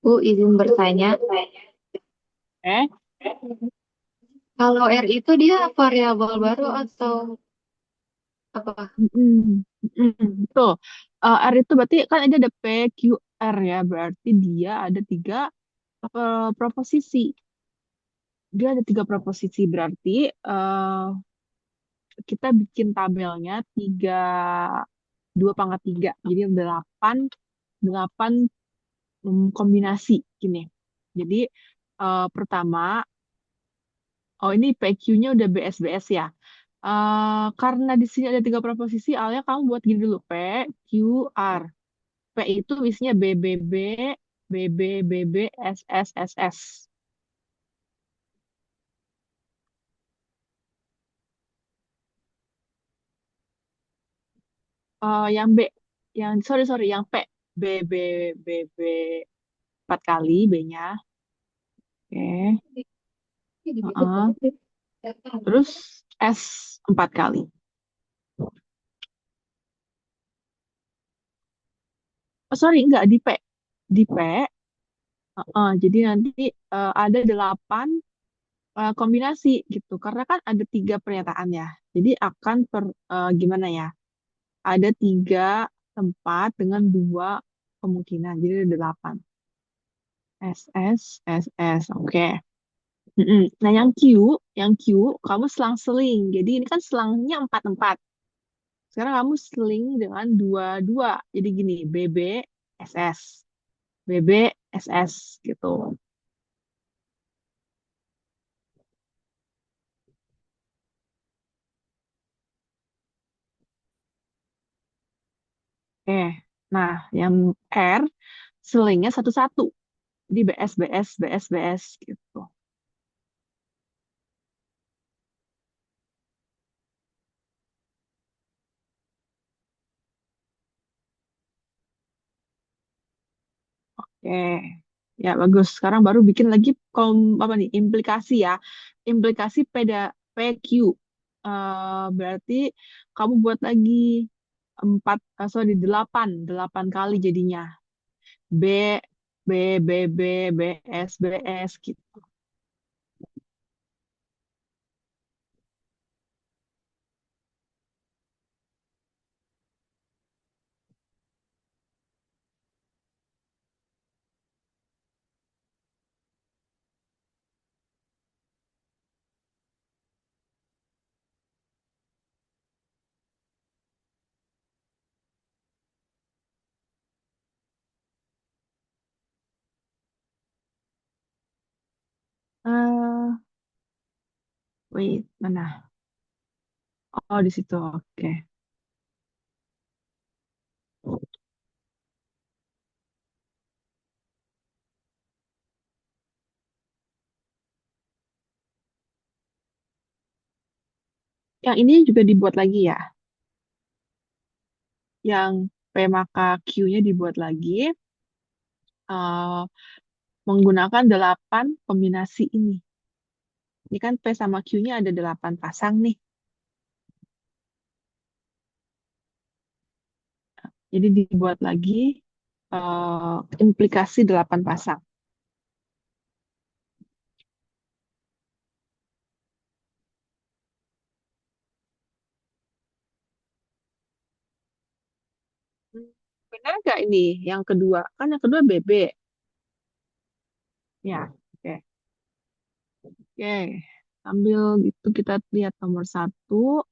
Bu, izin bertanya. Eh, Kalau R itu dia variabel baru atau apa? Betul. R itu berarti kan ada P, Q, R ya. Berarti dia ada tiga proposisi. Dia ada tiga proposisi. Berarti kita bikin tabelnya tiga, 2 pangkat 3. Jadi delapan, delapan kombinasi gini. Jadi pertama, oh ini PQ-nya udah BS ya. Karena di sini ada tiga proposisi, Alia kamu buat gini dulu, P, Q, R. P itu isinya BBB, BB, SS, SS. Yang B, sorry, yang P, BB, BB 4 kali B-nya. Oke. Heeh. Terus S 4 kali. Oh, sorry, enggak di P. Di P, jadi nanti ada 8 kombinasi gitu. Karena kan ada tiga pernyataan ya. Jadi akan gimana ya? Ada tiga tempat dengan dua kemungkinan. Jadi ada 8. SS, SS. Oke. Nah, yang Q, kamu selang-seling. Jadi ini kan selangnya 4-4. Sekarang kamu seling dengan 2-2. Jadi gini, BB, SS. BB, SS gitu. Oke. Nah, yang R, selingnya 1-1. Jadi BS, BS, BS, BS gitu. Oke, ya bagus. Sekarang baru bikin lagi apa nih? Implikasi ya. Implikasi PQ. Berarti kamu buat lagi 8 kali jadinya. B, B, B, B, B, S, B, S gitu. eh Wait, mana? Oh, di situ. Oke. Yang ini juga dibuat lagi ya. Yang P maka Q-nya dibuat lagi. eh, Menggunakan 8 kombinasi ini. Ini kan P sama Q-nya ada 8 pasang nih. Jadi dibuat lagi implikasi 8 pasang. Benar nggak ini yang kedua? Kan yang kedua BB. Ya, oke. Oke, sambil gitu kita lihat nomor 1.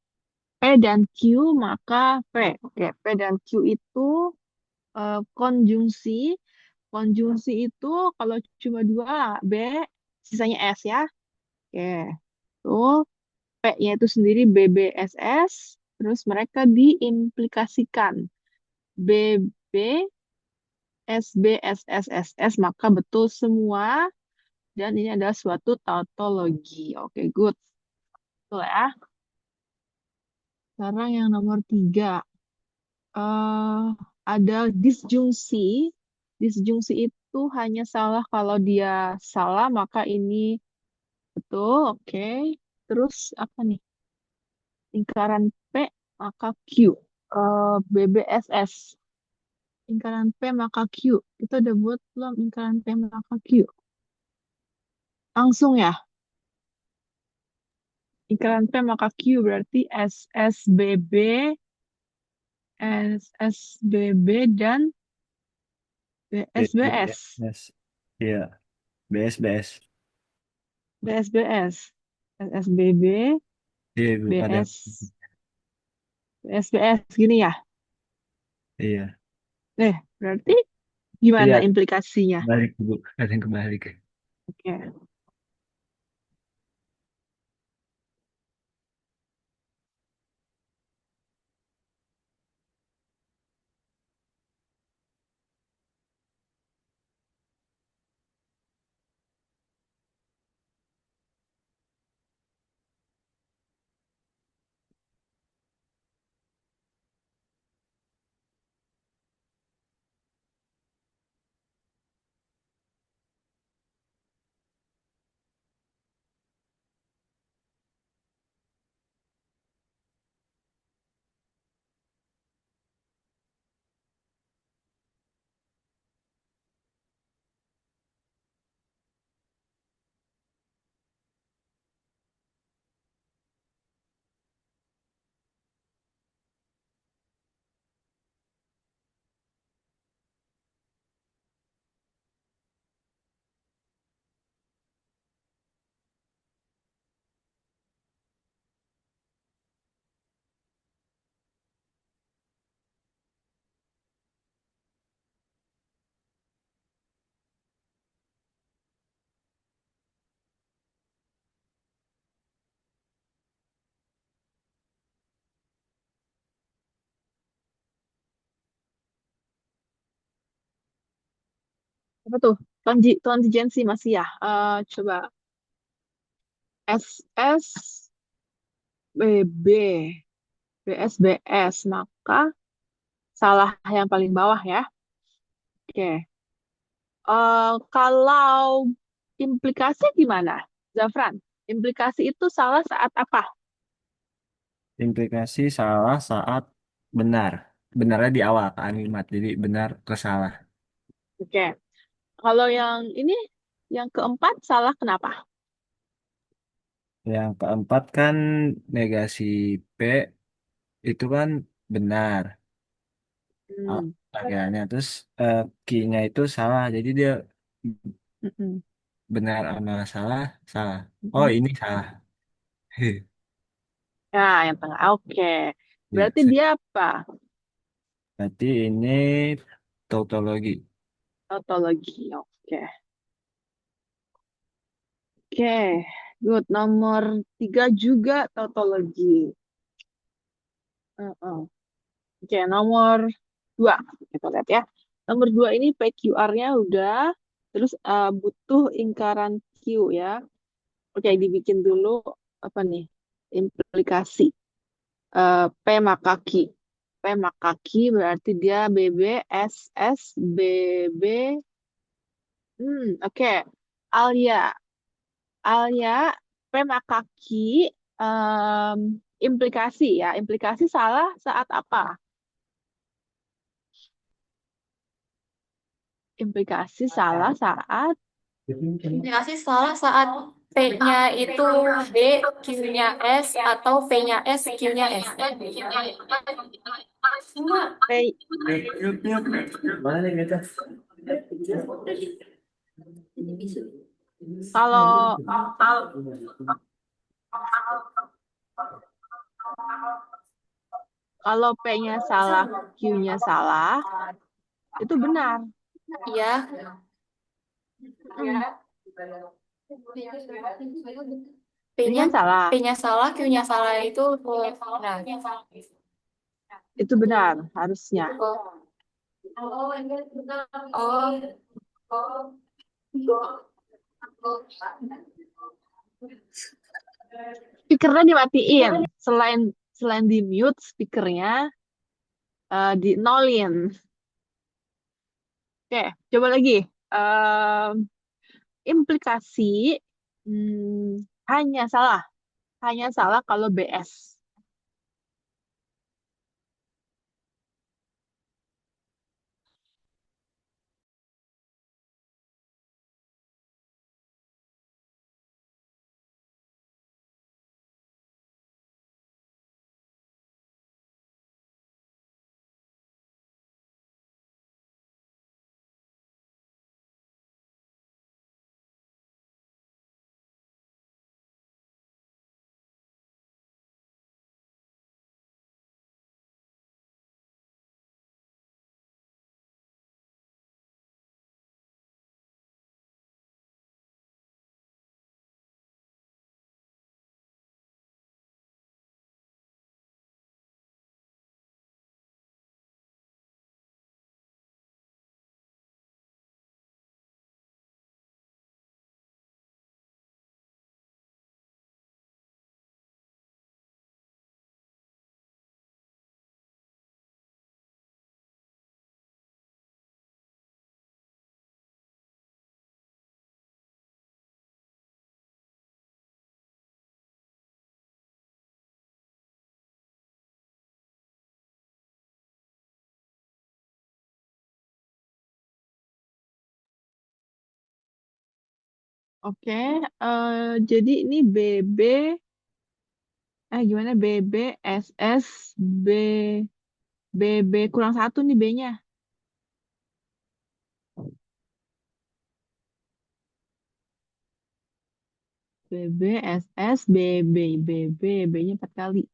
P dan Q maka P. Oke, P dan Q itu konjungsi. Konjungsi itu kalau cuma 2 B, sisanya S ya. Oke, tuh P-nya itu sendiri BBSS, terus mereka diimplikasikan BB, SB, SSSS, maka betul semua, dan ini adalah suatu tautologi. Oke, good. Betul ya. Sekarang yang nomor 3. eh ada disjungsi. Disjungsi itu hanya salah kalau dia salah, maka ini betul. Oke. Terus apa nih? Lingkaran P, maka Q. BBSS. Lingkaran P maka Q. Kita udah buat belum lingkaran P maka Q? Langsung ya. Lingkaran P maka Q berarti SSBB, SSBB dan BSBS. BS. Iya, BS. BSBS. SSBB, Iya, Bu, ada. BS, BSBS gini ya. Iya. Berarti gimana Iya, implikasinya? balik, Bu. Ada yang kebalik. Oke. Apa tuh? Kontingensi masih ya. Coba SSBB, BSBS, maka salah yang paling bawah ya. Oke. Kalau implikasi gimana, Zafran? Implikasi itu salah saat apa? Implikasi salah saat benar. Benarnya di awal kalimat. Jadi benar ke salah. Oke. Kalau yang ini, yang keempat salah kenapa? Yang keempat kan negasi P itu kan benar. Hmm. Akhirnya terus Q-nya itu salah. Jadi dia Mm-mm. benar sama salah, salah. Oh, Mm-mm. ini salah. Nah, yang tengah. Oke. Ya, Berarti dia apa? berarti ini tautologi. Tautologi. Oke. Oke. Good. Nomor 3 juga tautologi. Uh-uh. Oke, nomor 2. Kita lihat ya. Nomor 2 ini PQR-nya udah. Terus butuh lingkaran Q ya. Oke, dibikin dulu apa nih? Implikasi. P maka Q. P maka Q berarti dia BB, SS, BB. Oke. Alia. Alia, P maka Q. em, implikasi ya. Implikasi salah saat apa? Implikasi salah saat Aplikasi salah saat P-nya itu B, Q-nya S, atau V-nya S, Q-nya S. P. Mana nih kita? Kalau kalau P-nya salah, Q-nya salah, itu benar. Iya. Hmm, P-nya P-nya salah, P-nya salah, Q-nya salah itu nah. itu benar harusnya. Speakernya dimatiin. Selain selain di mute, speakernya di nolin. Oke, coba lagi. Em, implikasi hanya salah kalau BS. Oke, jadi ini BB, gimana BB, SS, B, BB kurang satu nih B-nya. BB, SS, BB, BB, B-nya 4 kali.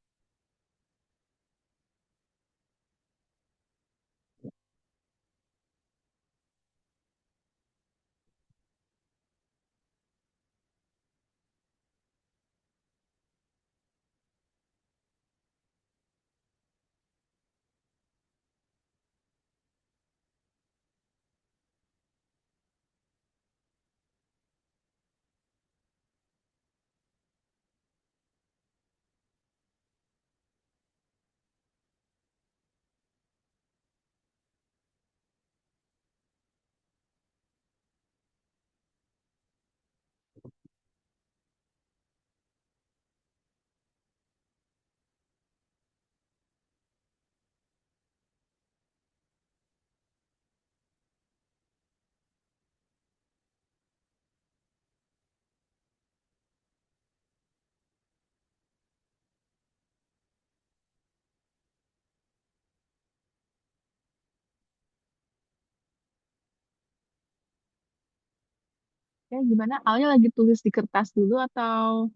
Ya, gimana? Alia lagi tulis di kertas dulu atau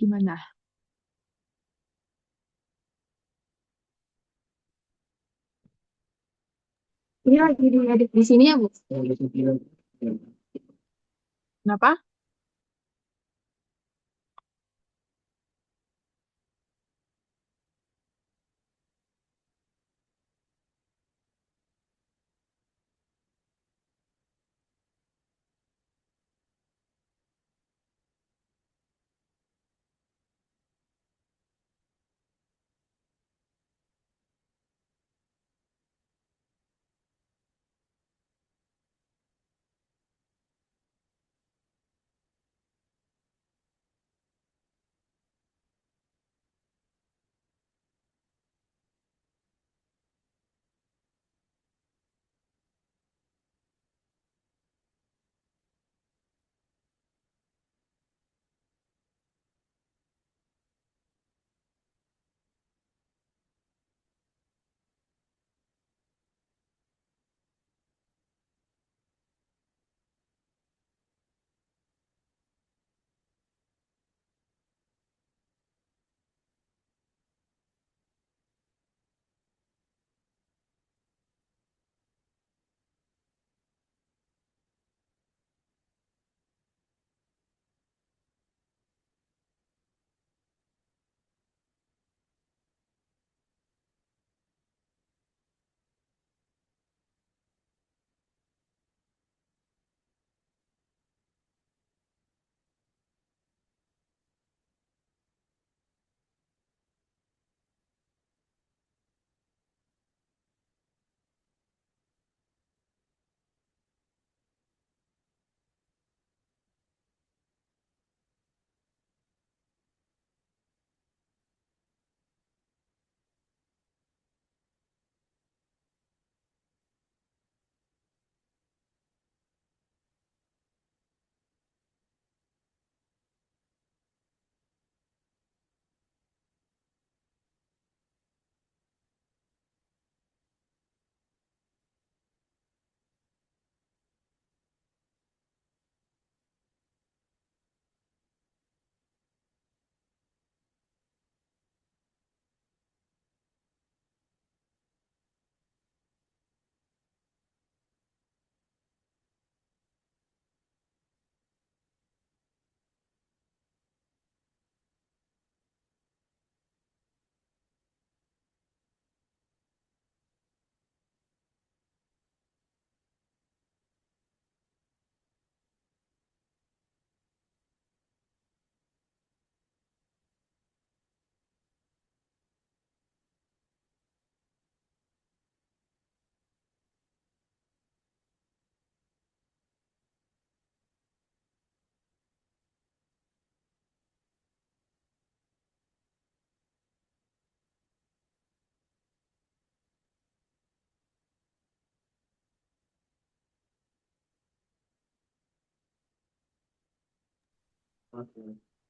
gimana? Ini lagi diedit di sini ya, Bu? Kenapa?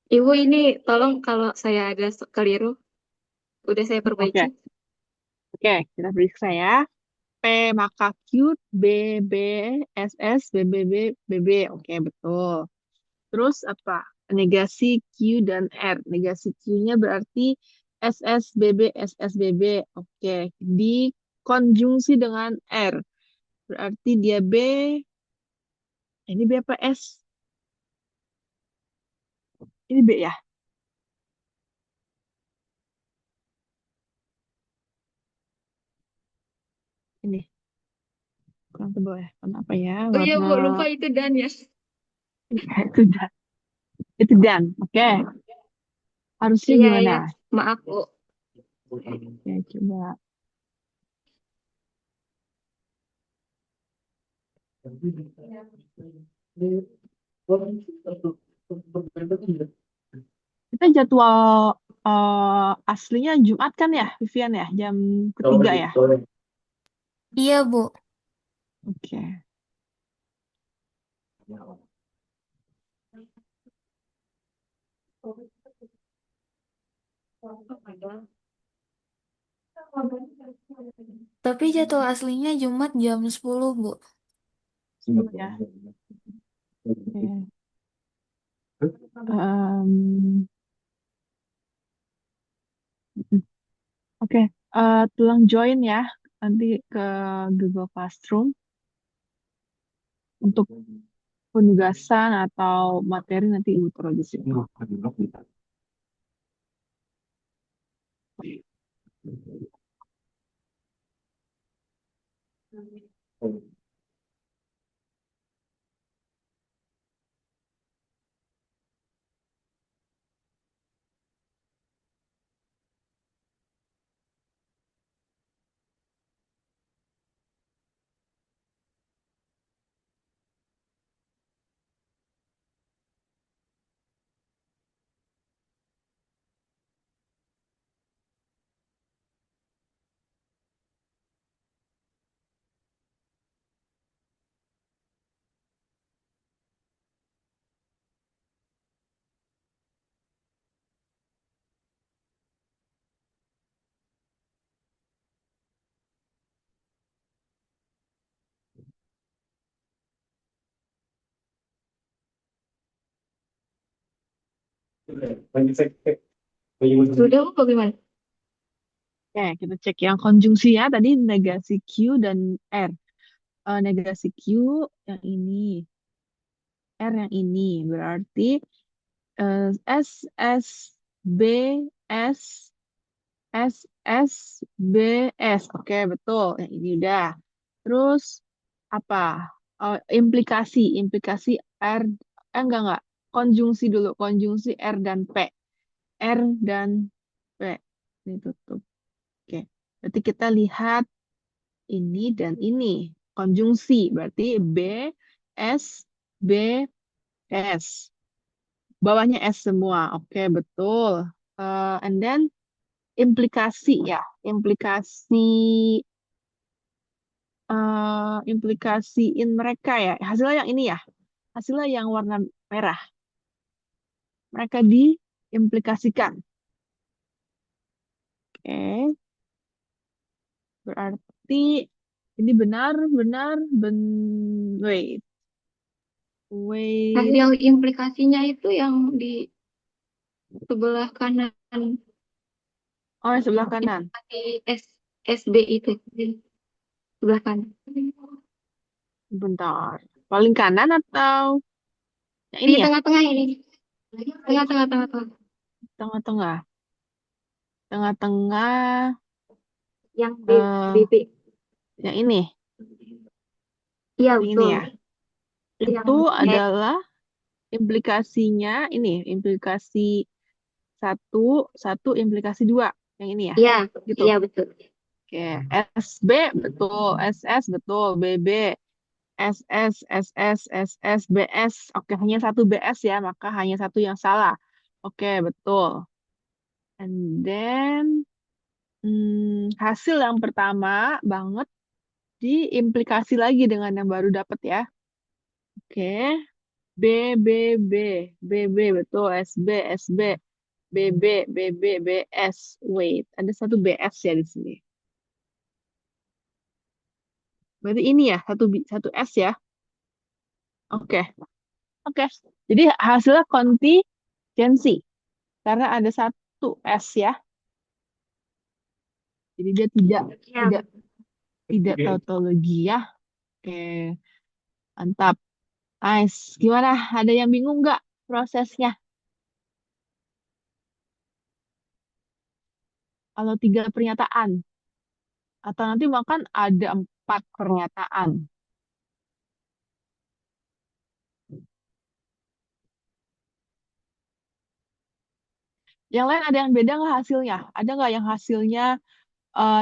Ibu ini tolong kalau saya ada keliru, udah saya Oke, perbaiki. oke, kita periksa ya. P maka Q, B, B, S, S, B, B, B, B, B. Oke, betul. Terus apa? Negasi Q dan R. Negasi Q-nya berarti S, S, B, B, S, S, B, B. Oke, dikonjungsi dengan R. Berarti dia B. Ini B apa S? Ini B ya? Ini. Kurang tebal ya. Kenapa ya? Oh iya Warna Bu, lupa itu dan ya. itu dan. Itu dan. Oke. Harusnya Iya gimana? ya, maaf Bu. Oke, coba. Kita jadwal aslinya Jumat kan ya, Vivian ya? Jam ketiga ya? Iya, Bu. Oke. Tapi jadwal aslinya Jumat jam 10, Bu. Sebelum ya. Oke. Em, Oke. Tolong join ya nanti ke Google Classroom untuk penugasan atau materi nanti Ibu taruh di situ. Sudah Bu, bagaimana? Oke, kita cek yang konjungsi ya. Tadi negasi Q dan R. Negasi Q yang ini, R yang ini. Berarti S, S, B, S, S, S, B, S. Oke, betul. Yang ini udah. Terus apa? Implikasi R, enggak. Konjungsi dulu. Konjungsi R dan P. R dan P. Ini tutup. Oke. Berarti kita lihat ini dan ini. Konjungsi. Berarti B, S, B, S. Bawahnya S semua. Oke, betul. And then implikasi ya. Implikasiin mereka ya. Hasilnya yang ini ya. Hasilnya yang warna merah. Mereka diimplikasikan. Oke. Berarti ini wait. Wait. Hasil implikasinya itu yang di sebelah kanan, Oh, yang sebelah kanan. implikasi SB itu di sebelah kanan. Bentar. Paling kanan atau yang Di ini ya? tengah-tengah ini. Tengah-tengah. Tengah-tengah. Tengah-tengah. Yang eh, BB. yang ini. Iya, Yang ini betul. ya. Yang Itu adalah implikasinya ini. Implikasi satu implikasi dua. Yang ini ya. Iya, Gitu. iya betul. Oke. SB betul. SS betul. BB. SS, SS, SS, BS. Oke, hanya satu BS ya, maka hanya satu yang salah. Oke, betul. And then hasil yang pertama banget diimplikasi lagi dengan yang baru dapat ya. Oke. B, B, B, B, B, betul, SB, SB, BB, BB, BS. Wait, ada satu BS ya di sini. Berarti ini ya, satu S ya. Oke, oke. Jadi hasilnya kontingensi. Karena ada satu S ya. Jadi dia tidak tautologi ya. Oke, mantap. Nice. Gimana? Ada yang bingung nggak prosesnya? Kalau 3 pernyataan. Atau nanti makan ada 4 pernyataan. Yang lain ada yang beda nggak hasilnya? Ada nggak yang hasilnya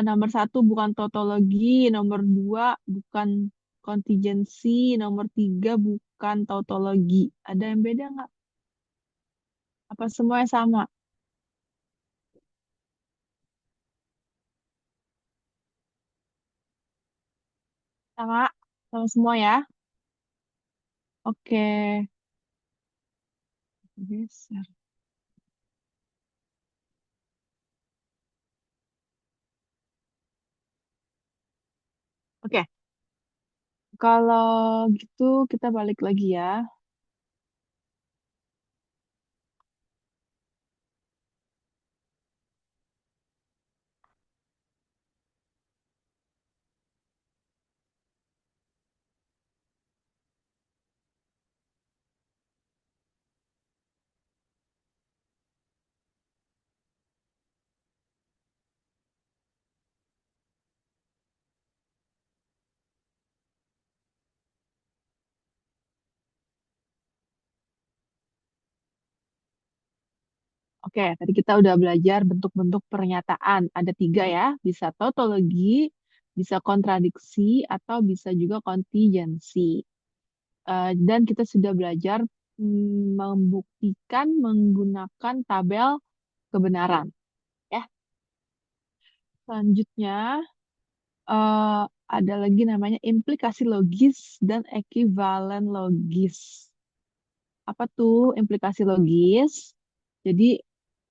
nomor 1 bukan tautologi, nomor 2 bukan kontingensi, nomor 3 bukan tautologi. Ada yang beda nggak? Apa semuanya sama? Sama, sama semua ya. Oke. Geser. Oke, kalau gitu kita balik lagi ya. Oke, tadi kita udah belajar bentuk-bentuk pernyataan. Ada 3 ya, bisa tautologi, bisa kontradiksi, atau bisa juga kontingensi. Dan kita sudah belajar membuktikan menggunakan tabel kebenaran. Ya, selanjutnya eh, ada lagi namanya implikasi logis dan ekuivalen logis. Apa tuh implikasi logis? Jadi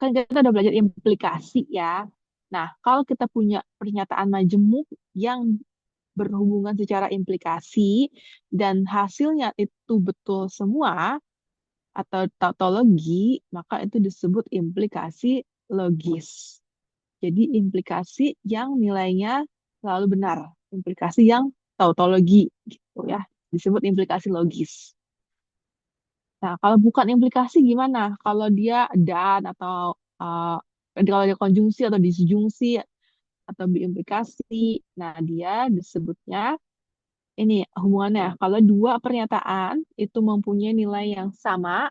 kan kita udah belajar implikasi ya. Nah, kalau kita punya pernyataan majemuk yang berhubungan secara implikasi dan hasilnya itu betul semua atau tautologi, maka itu disebut implikasi logis. Jadi implikasi yang nilainya selalu benar, implikasi yang tautologi gitu ya, disebut implikasi logis. Nah, kalau bukan implikasi gimana? Kalau dia dan atau kalau dia konjungsi atau disjungsi atau biimplikasi, nah dia disebutnya ini hubungannya. Kalau 2 pernyataan itu mempunyai nilai yang sama,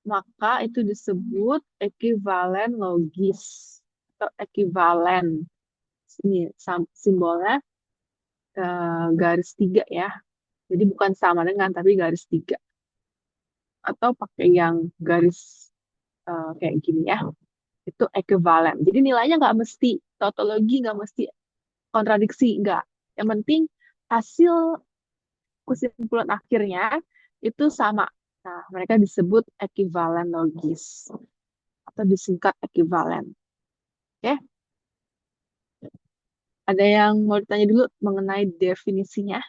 maka itu disebut ekuivalen logis atau ekuivalen. Ini simbolnya garis 3 ya. Jadi bukan sama dengan tapi garis 3 atau pakai yang garis kayak gini ya. Itu ekuivalen. Jadi nilainya nggak mesti tautologi, nggak mesti kontradiksi, nggak. Yang penting hasil kesimpulan akhirnya itu sama. Nah, mereka disebut ekuivalen logis atau disingkat ekuivalen. Oke, ada yang mau ditanya dulu mengenai definisinya?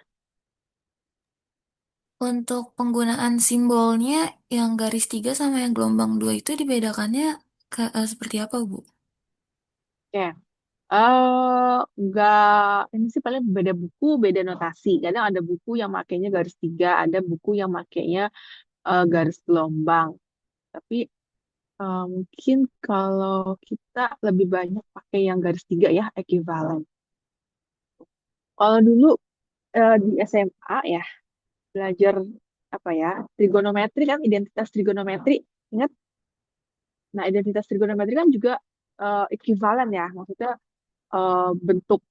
Untuk penggunaan simbolnya yang garis 3 sama yang gelombang 2 itu dibedakannya seperti apa, Bu? Oke, nggak, ini sih paling beda buku, beda notasi. Kadang ada buku yang makainya garis 3, ada buku yang makainya garis gelombang. Tapi mungkin kalau kita lebih banyak pakai yang garis 3 ya, ekuivalen. Kalau dulu di SMA ya, belajar apa ya, trigonometri kan, identitas trigonometri, ingat? Nah, identitas trigonometri kan juga ekuivalen ya, maksudnya bentuk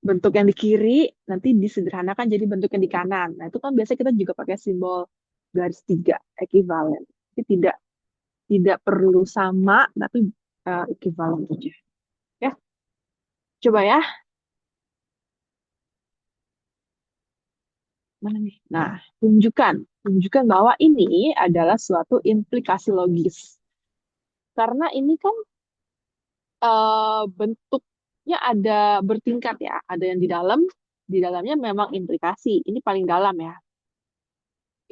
bentuk yang di kiri nanti disederhanakan jadi bentuk yang di kanan. Nah, itu kan biasanya kita juga pakai simbol garis 3, ekuivalen. Jadi tidak tidak perlu sama, tapi ekuivalen saja. Ya, coba ya. Mana nih? Nah, tunjukkan Menunjukkan bahwa ini adalah suatu implikasi logis. Karena ini kan bentuknya ada bertingkat ya. Ada yang di dalamnya memang implikasi. Ini paling dalam ya.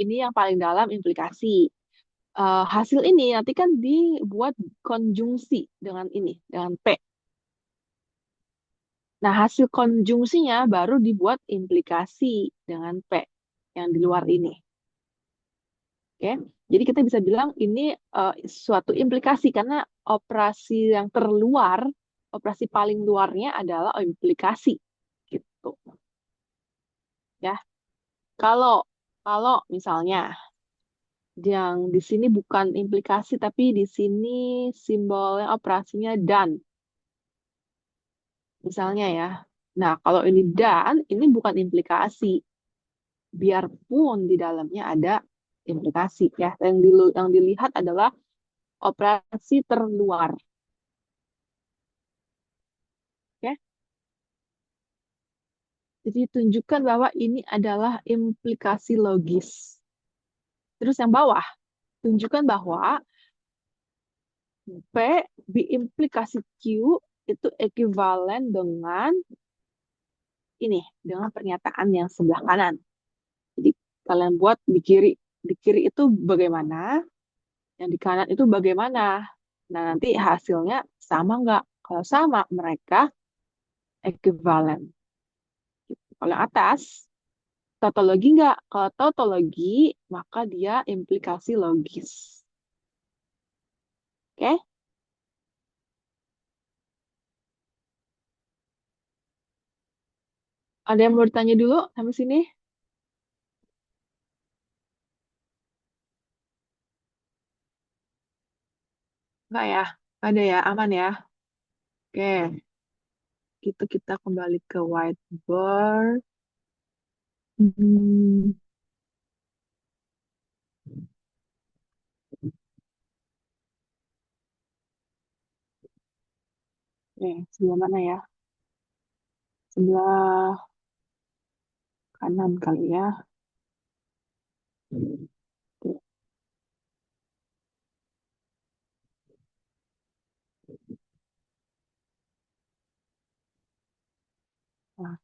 Ini yang paling dalam implikasi. Hasil ini nanti kan dibuat konjungsi dengan ini, dengan P. Nah, hasil konjungsinya baru dibuat implikasi dengan P yang di luar ini. Oke, jadi kita bisa bilang ini suatu implikasi karena operasi yang terluar, operasi paling luarnya adalah implikasi, gitu. Ya, kalau kalau misalnya yang di sini bukan implikasi tapi di sini simbolnya operasinya dan, misalnya ya. Nah, kalau ini dan, ini bukan implikasi, biarpun di dalamnya ada implikasi ya. Yang dilihat adalah operasi terluar. Oke? Jadi tunjukkan bahwa ini adalah implikasi logis. Terus yang bawah, tunjukkan bahwa P diimplikasi Q itu ekuivalen dengan ini, dengan pernyataan yang sebelah kanan. Jadi kalian buat di kiri. Di kiri itu bagaimana, yang di kanan itu bagaimana. Nah, nanti hasilnya sama nggak? Kalau sama, mereka ekuivalen. Kalau yang atas, tautologi nggak? Kalau tautologi, maka dia implikasi logis. Oke? Ada yang mau ditanya dulu sampai sini? Enggak ya? Nggak ada ya? Aman ya? Oke. Kita kembali ke whiteboard. Hmm. Sebelah mana ya? Sebelah kanan kali ya. Oke. Nah,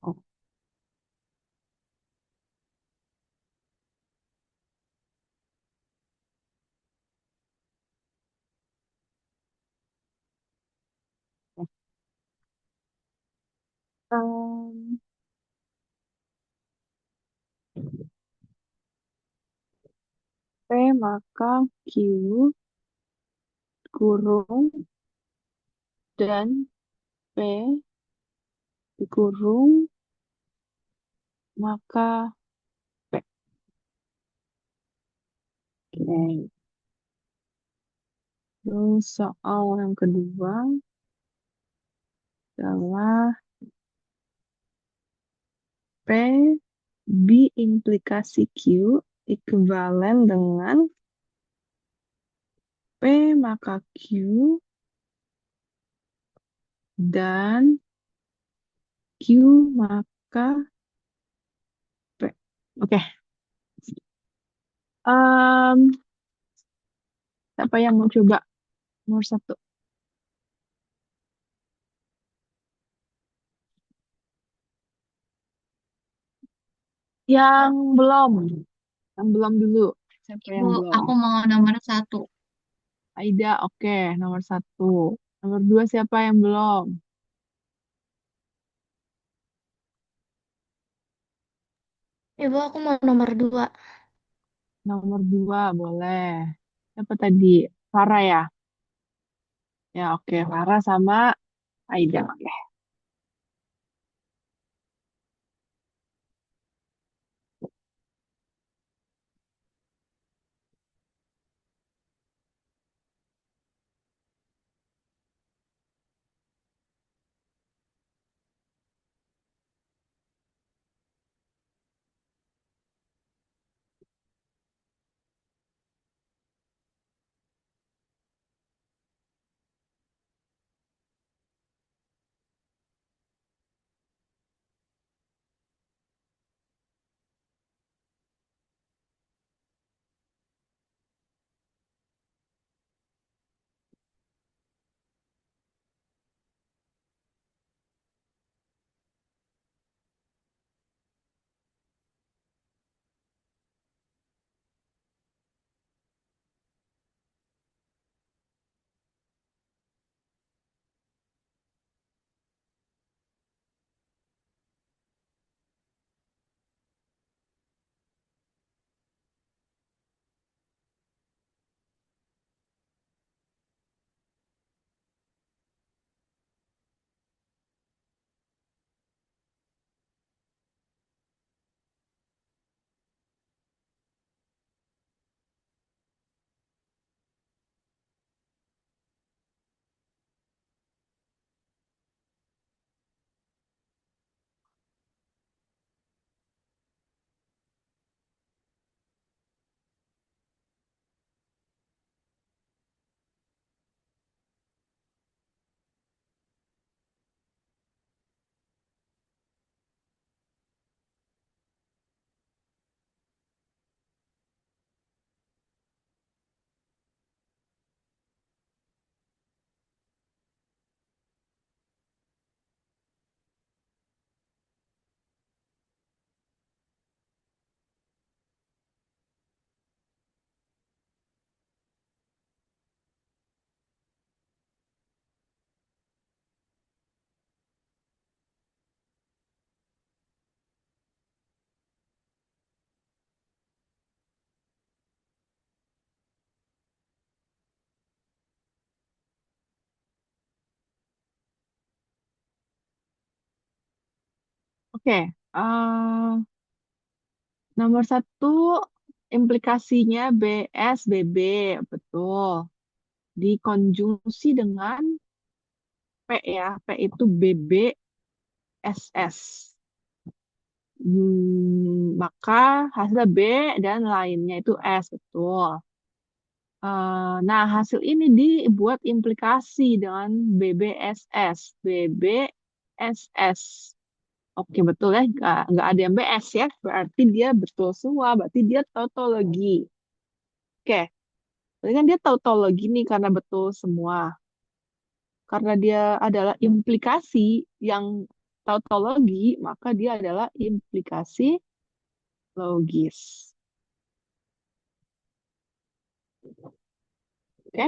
oke. Em, P maka Q kurung dan P dikurung maka P. Oke. Terus soal yang kedua adalah P implikasi Q ekuivalen dengan P maka Q dan Q maka P. Oke. Siapa yang mau coba nomor satu? Yang belum. Yang belum dulu. Siapa yang Ibu, belum? aku mau nomor 1. Aida, oke. Nomor satu. Nomor dua siapa yang belum? Ibu, aku mau nomor 2. Nomor dua, boleh. Siapa tadi? Farah ya? Ya, oke. Farah sama Aida. Oke. Oke, nomor satu implikasinya BSBB, betul. Dikonjungsi dengan P ya, P itu BBSS. Maka hasilnya B dan lainnya itu S, betul. Nah, hasil ini dibuat implikasi dengan BBSS. BBSS. Oke, betul ya. Nggak ada yang BS ya. Berarti dia betul semua. Berarti dia tautologi. Oke. Berarti kan dia tautologi nih karena betul semua. Karena dia adalah implikasi yang tautologi, maka dia adalah implikasi logis. Oke.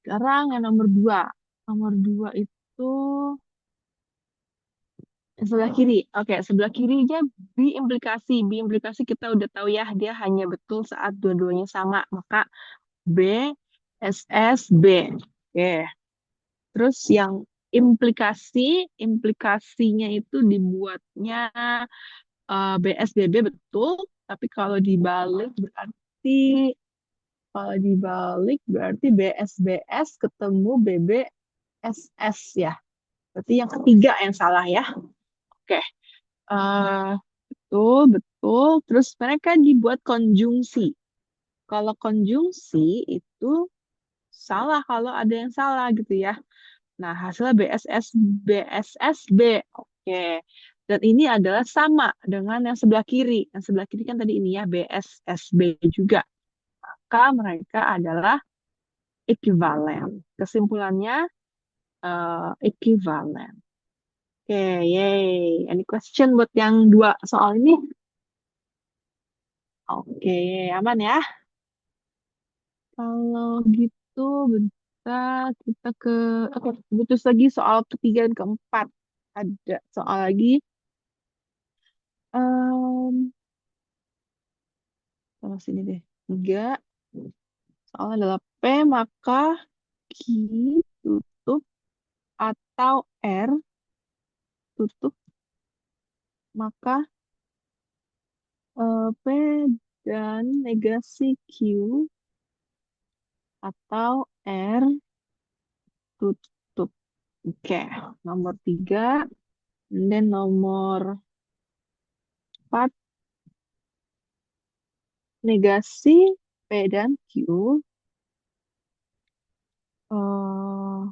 Sekarang yang nomor dua. Nomor dua itu yang sebelah kiri. Oke, sebelah kirinya biimplikasi. Biimplikasi kita udah tahu ya, dia hanya betul saat dua-duanya sama. Maka B, SS, B. Oke. Terus yang implikasinya itu dibuatnya BSBB betul. Tapi kalau dibalik berarti BSBS ketemu BBSS ya. Berarti yang ketiga yang salah ya. Oke. Eh, betul, betul. Terus mereka dibuat konjungsi. Kalau konjungsi itu salah kalau ada yang salah gitu ya. Nah, hasilnya BSSB. Oke. Dan ini adalah sama dengan yang sebelah kiri. Yang sebelah kiri kan tadi ini ya, BSSB juga. Maka mereka adalah ekuivalen. Kesimpulannya ekuivalen. Oke, yay. Any question buat yang dua soal ini? Oke, aman ya. Kalau gitu, bentar kita ke... Oke, putus lagi soal ketiga dan keempat. Ada soal lagi. Um, Sama sini deh. Tiga. Soalnya adalah P, maka Q tutup atau R tutup, maka P dan negasi Q atau R tutup. Oke, nomor tiga. Dan nomor empat, negasi P dan Q eh,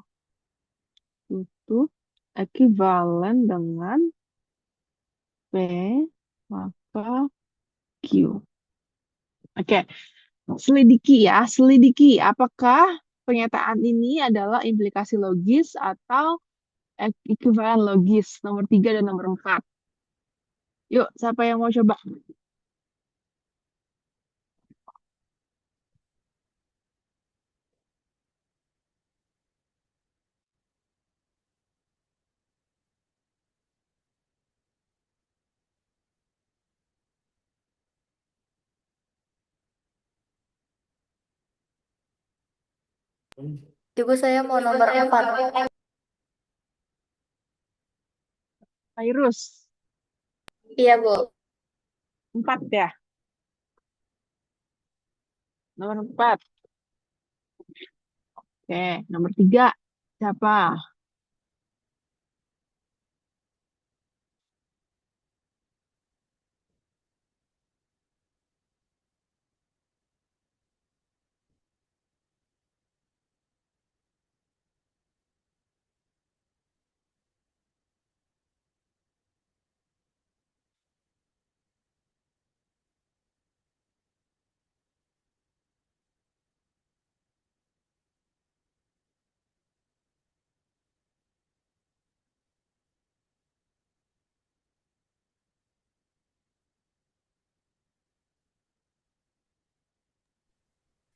tutup ekuivalen dengan P maka Q. Oke, selidiki apakah pernyataan ini adalah implikasi logis atau ekuivalen logis nomor 3 dan nomor 4. Yuk, siapa yang mau coba? Ibu saya mau nomor 4. Virus Iya, Bu. 4 ya. Nomor 4. Oke, nomor 3. Siapa?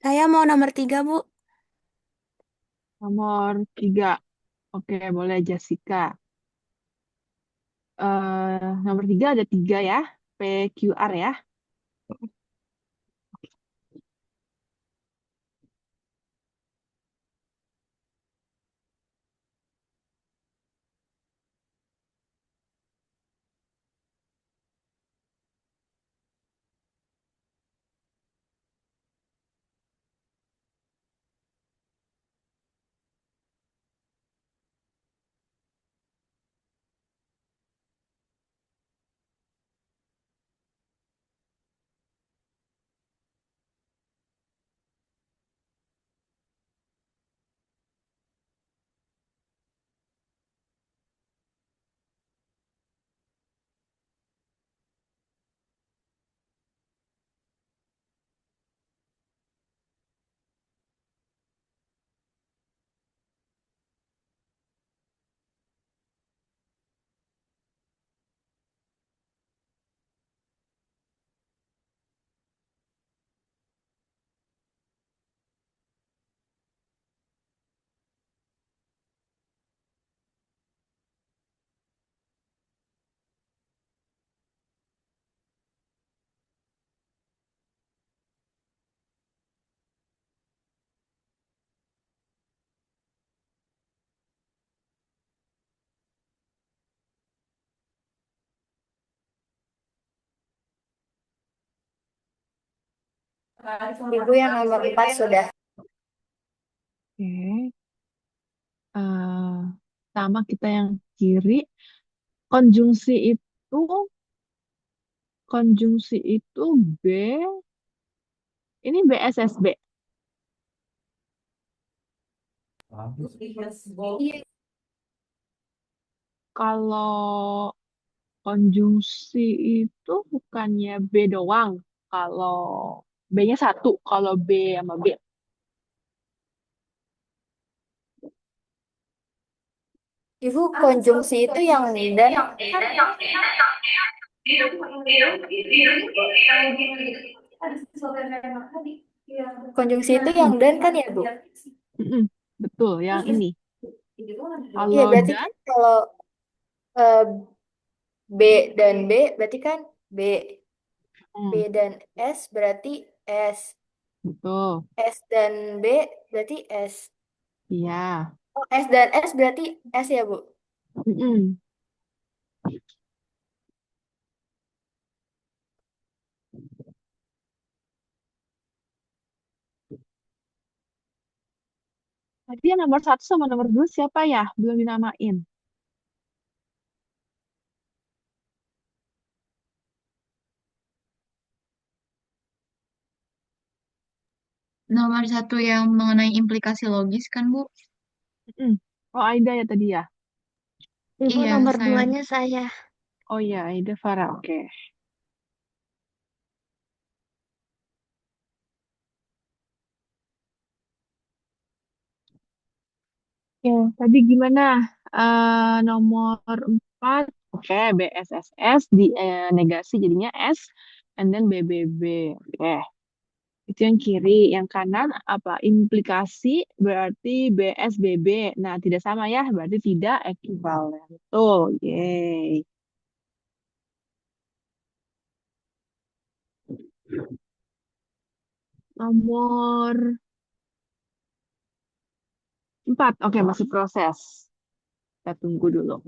Saya mau nomor 3, Bu. Nomor 3. Oke, boleh Jessica. Nomor 3 ada 3 ya. PQR ya. Ibu yang nomor 4 sudah. Oke. eh Sama kita yang kiri. Konjungsi itu, konjungsi itu B, ini BSSB. Kalau konjungsi itu bukannya B doang. Kalau B-nya satu, kalau B sama B. Ibu, konjungsi itu yang dan konjungsi itu yang dan kan ya, Bu? Mm-mm, betul, yang ini. Iya, Kalau berarti dan, kan kalau eh, B dan B berarti kan B. B hmm, dan S berarti S. betul. S dan B berarti S. Iya. Oh, S dan S berarti S ya, Bu? Mm-mm. Tadi yang nomor satu sama nomor dua siapa ya? Belum dinamain. Nomor satu yang mengenai implikasi logis kan, Bu? Mm-mm. Oh, Aida ya tadi ya? Ibu Iya, nomor saya. duanya saya. Oh iya, Aida Farah. Oke. Oke, tadi gimana? Nomor 4, oke, BSSS di negasi jadinya S, and then BBB. Oke, itu yang kiri. Yang kanan apa? Implikasi berarti BSBB. Nah, tidak sama ya, berarti tidak ekuivalen. Betul, yeay. Nomor 4, oke, masih proses. Kita tunggu dulu.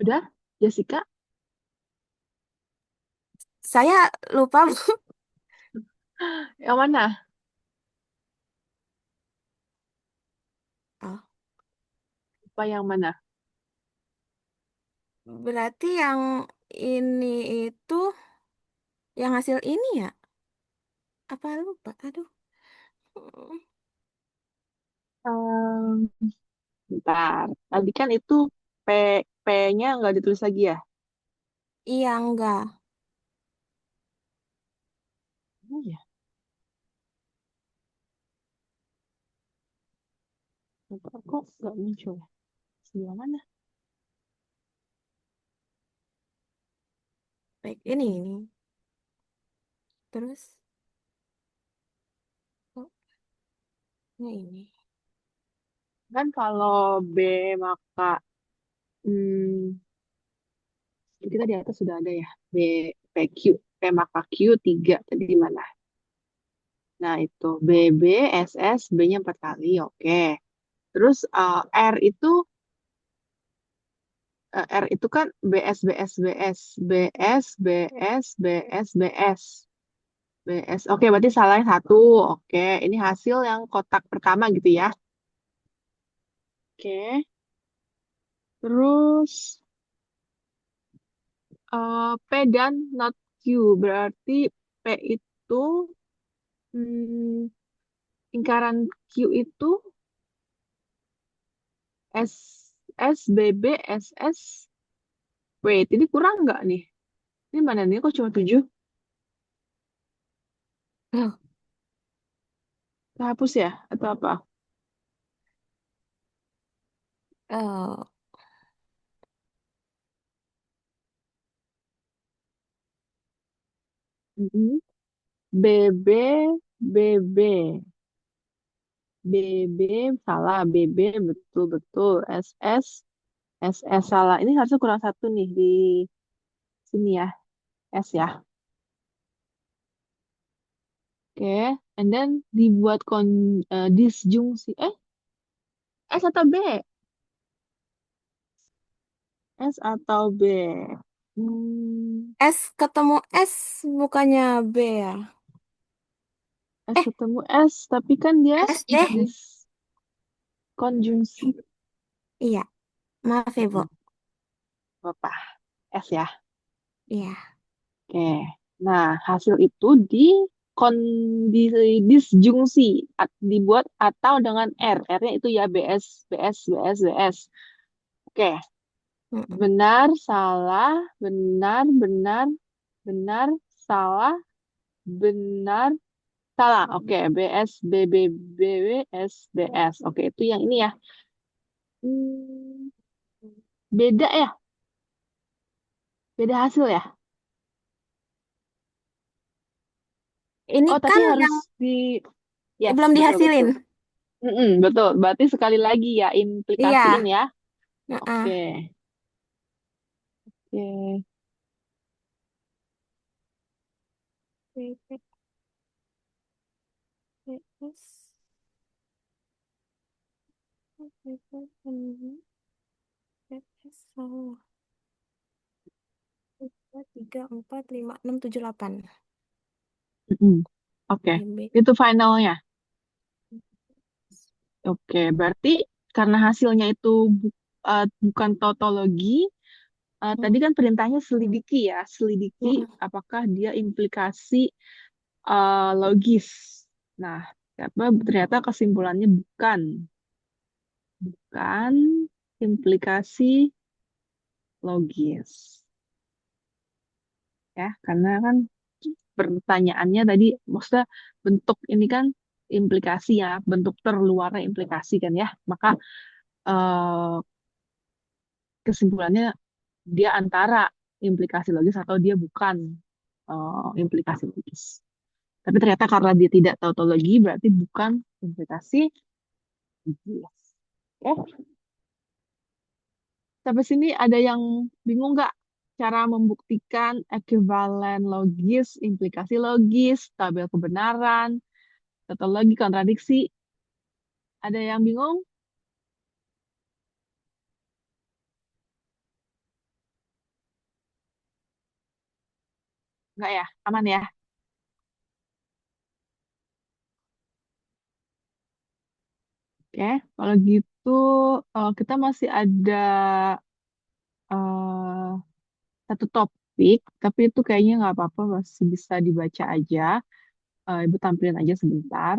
Udah, Jessica? Saya lupa. Yang mana? Oh, Lupa yang mana? berarti yang ini itu yang hasil ini ya? Apa lupa? Aduh. Ehm, Bentar. Tadi kan itu P, P-nya nggak ditulis lagi ya? Iya, enggak. Oh ya. Kok nggak muncul ya? Sebelah mana? Baik, ini. Terus, oh, ini. Kan kalau B maka hmm, kita di atas sudah ada ya. B, PQ. P maka Q 3. Tadi di mana? Nah itu BB, SS, B-nya 4 kali. Oke. Terus R itu kan BS, BS, BS. BS, BS, BS, BS. BS. Oke, berarti salah yang satu. Oke, ini hasil yang kotak pertama gitu ya. Oke. Terus P dan not Q. Berarti P itu hmm, lingkaran Q itu S S B B S S. Wait, ini kurang nggak nih? Ini mana nih? Kok cuma 7? Oh, Hapus ya? Atau apa? oh, Mm-mm. BB, BB. BB salah. BB betul-betul. SS, SS salah. Ini harusnya kurang satu nih di sini ya. S ya. Oke. And then dibuat disjungsi. S atau B? S atau B? Hmm, S ketemu S bukannya B ya? S ketemu S, tapi kan dia S deh. diskonjungsi. Iya, maaf ya, Bu. Apa? S ya. Iya. Oke. Nah, hasil itu kon, di disjungsi, dibuat atau dengan R. R-nya itu ya BS, BS, BS, BS. Oke. Mm-mm. Benar, salah, benar, benar, benar, salah, benar, salah. Oke, BS, BB, BW, SBS. Oke, itu yang ini ya. Hmm, beda ya? Beda hasil ya? Ini Oh, tapi kan harus yang di... Yes, belum betul, dihasilin. betul. Betul. Berarti sekali lagi ya, Iya. implikasiin ya. Heeh. Oke. Oke. Tiga, empat, lima, enam, tujuh, delapan. Mm-mm. Oke. B. Itu finalnya. Oke, berarti karena hasilnya itu bukan tautologi, tadi kan perintahnya selidiki ya, selidiki apakah dia implikasi logis. Nah, ternyata kesimpulannya bukan, bukan implikasi logis, ya, karena kan pertanyaannya tadi, maksudnya bentuk ini kan implikasi ya, bentuk terluarnya implikasi kan ya, maka eh, kesimpulannya dia antara implikasi logis atau dia bukan implikasi logis. Tapi ternyata karena dia tidak tautologi berarti bukan implikasi logis. Oke, sampai sini ada yang bingung nggak cara membuktikan ekuivalen logis, implikasi logis, tabel kebenaran, tautologi, kontradiksi? Ada yang bingung? Enggak ya? Aman ya? Oke, kalau gitu kita masih ada eh, satu topik, tapi itu kayaknya nggak apa-apa, masih bisa dibaca aja. Ibu tampilin aja sebentar.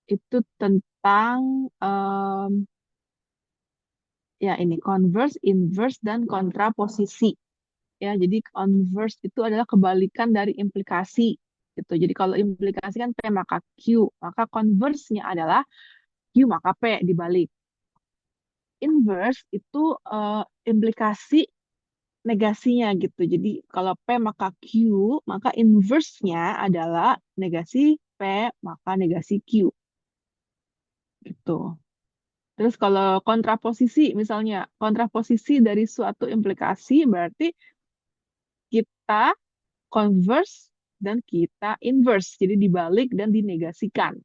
Itu tentang ya ini converse, inverse, dan kontraposisi. Ya, jadi converse itu adalah kebalikan dari implikasi. Gitu. Jadi kalau implikasi kan P maka Q, maka converse-nya adalah Q maka P dibalik. Inverse itu implikasi negasinya gitu. Jadi kalau P maka Q, maka inverse-nya adalah negasi P maka negasi Q gitu. Terus kalau kontraposisi misalnya, kontraposisi dari suatu implikasi berarti kita converse dan kita inverse. Jadi dibalik dan dinegasikan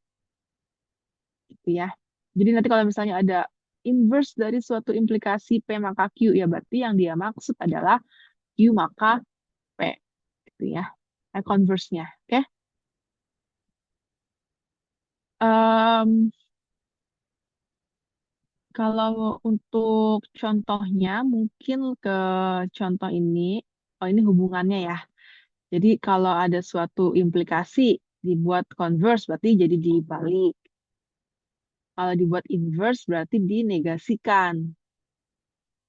gitu ya. Jadi nanti kalau misalnya ada inverse dari suatu implikasi P maka Q, ya berarti yang dia maksud adalah Q maka P gitu ya. Converse-nya. Oke. Em, kalau untuk contohnya mungkin ke contoh ini. Oh, ini hubungannya ya. Jadi kalau ada suatu implikasi dibuat converse berarti jadi dibalik. Kalau dibuat inverse berarti dinegasikan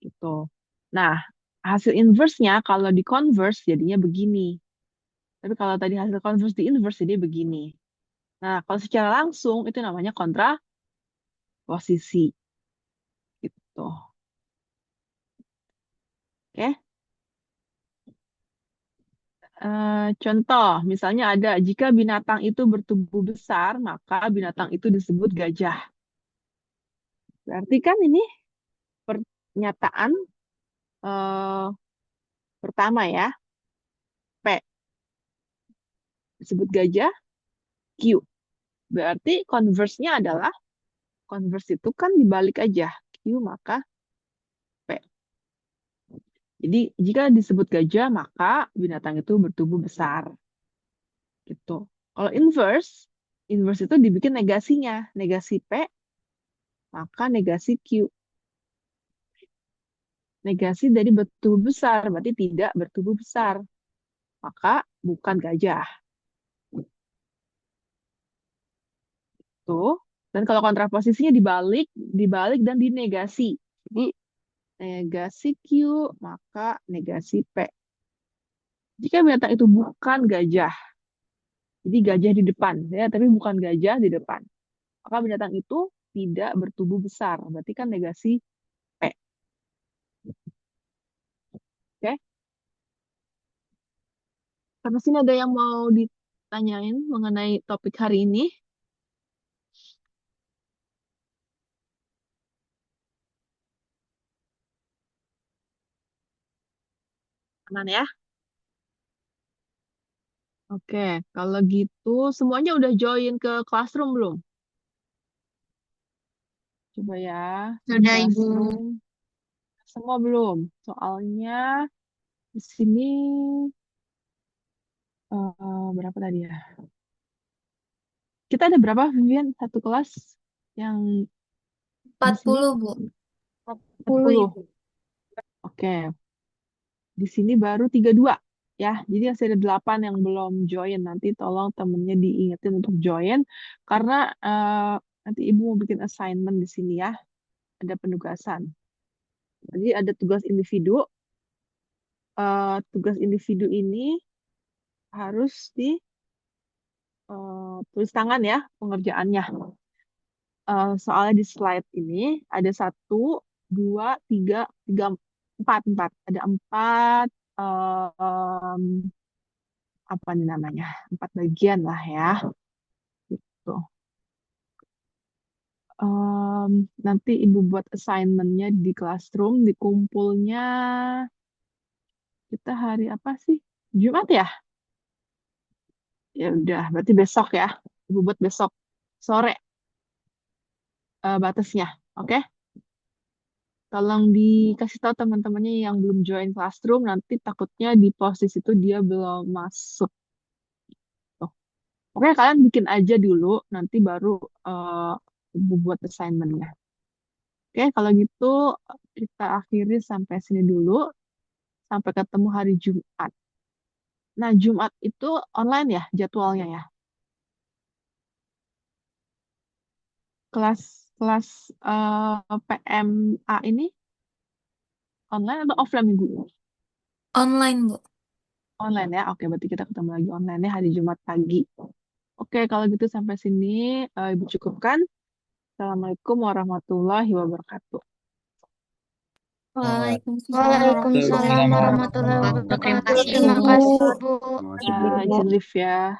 gitu. Nah, hasil inverse-nya kalau di converse jadinya begini. Tapi kalau tadi hasil converse di inverse jadi begini. Nah, kalau secara langsung itu namanya kontraposisi gitu. Oke. Contoh, misalnya ada jika binatang itu bertubuh besar, maka binatang itu disebut gajah. Berarti kan ini pernyataan eh, pertama ya, P disebut gajah, Q. Berarti converse-nya adalah converse itu kan dibalik aja, Q maka P. Jadi jika disebut gajah, maka binatang itu bertubuh besar. Gitu. Kalau inverse, inverse itu dibikin negasinya, negasi P maka negasi Q. Negasi dari bertubuh besar, berarti tidak bertubuh besar. Maka bukan gajah. Tuh. Dan kalau kontraposisinya dibalik, dibalik dan dinegasi. Jadi negasi Q, maka negasi P. Jika binatang itu bukan gajah, jadi gajah di depan, ya, tapi bukan gajah di depan, maka binatang itu tidak bertubuh besar. Berarti kan negasi P. Oke? Sampai sini ada yang mau ditanyain mengenai topik hari ini? Aman ya? Oke, kalau gitu semuanya udah join ke Classroom belum? Coba ya, di Sudah, Ibu. Classroom. Semua belum? Soalnya di sini berapa tadi ya? Kita ada berapa, Vivian? Satu kelas yang di sini? 40, Bu. 10 40. Ibu. Oke, di sini baru 32 ya. Jadi masih ada 8 yang belum join. Nanti tolong temennya diingetin untuk join karena nanti Ibu mau bikin assignment di sini ya. Ada penugasan. Jadi ada tugas individu. Tugas individu ini harus tulis tangan ya pengerjaannya. Soalnya di slide ini ada satu, dua, tiga, empat. Ada empat apa nih namanya? Empat bagian lah ya. Gitu. Nanti Ibu buat assignment-nya di Classroom, dikumpulnya kita hari apa sih? Jumat ya? Ya udah, berarti besok ya. Ibu buat besok sore batasnya. Oke? Tolong dikasih tahu teman-temannya yang belum join Classroom, nanti takutnya di posisi itu dia belum masuk. Tuh. Oke, kalian bikin aja dulu, nanti baru buat assignment-nya. Oke, kalau gitu kita akhiri sampai sini dulu. Sampai ketemu hari Jumat. Nah, Jumat itu online ya jadwalnya ya. Kelas kelas PMA ini online atau offline minggu ini? Online, Bu. Online ya. Oke, berarti kita ketemu lagi online ya hari Jumat pagi. Oke, kalau gitu sampai sini Ibu cukupkan. Assalamualaikum warahmatullahi wabarakatuh. Waalaikumsalam Waalaikumsalam warahmatullahi warahmatullahi wabarakatuh. wabarakatuh. Terima kasih, Terima Bu. kasih, Bu. Izin live ya.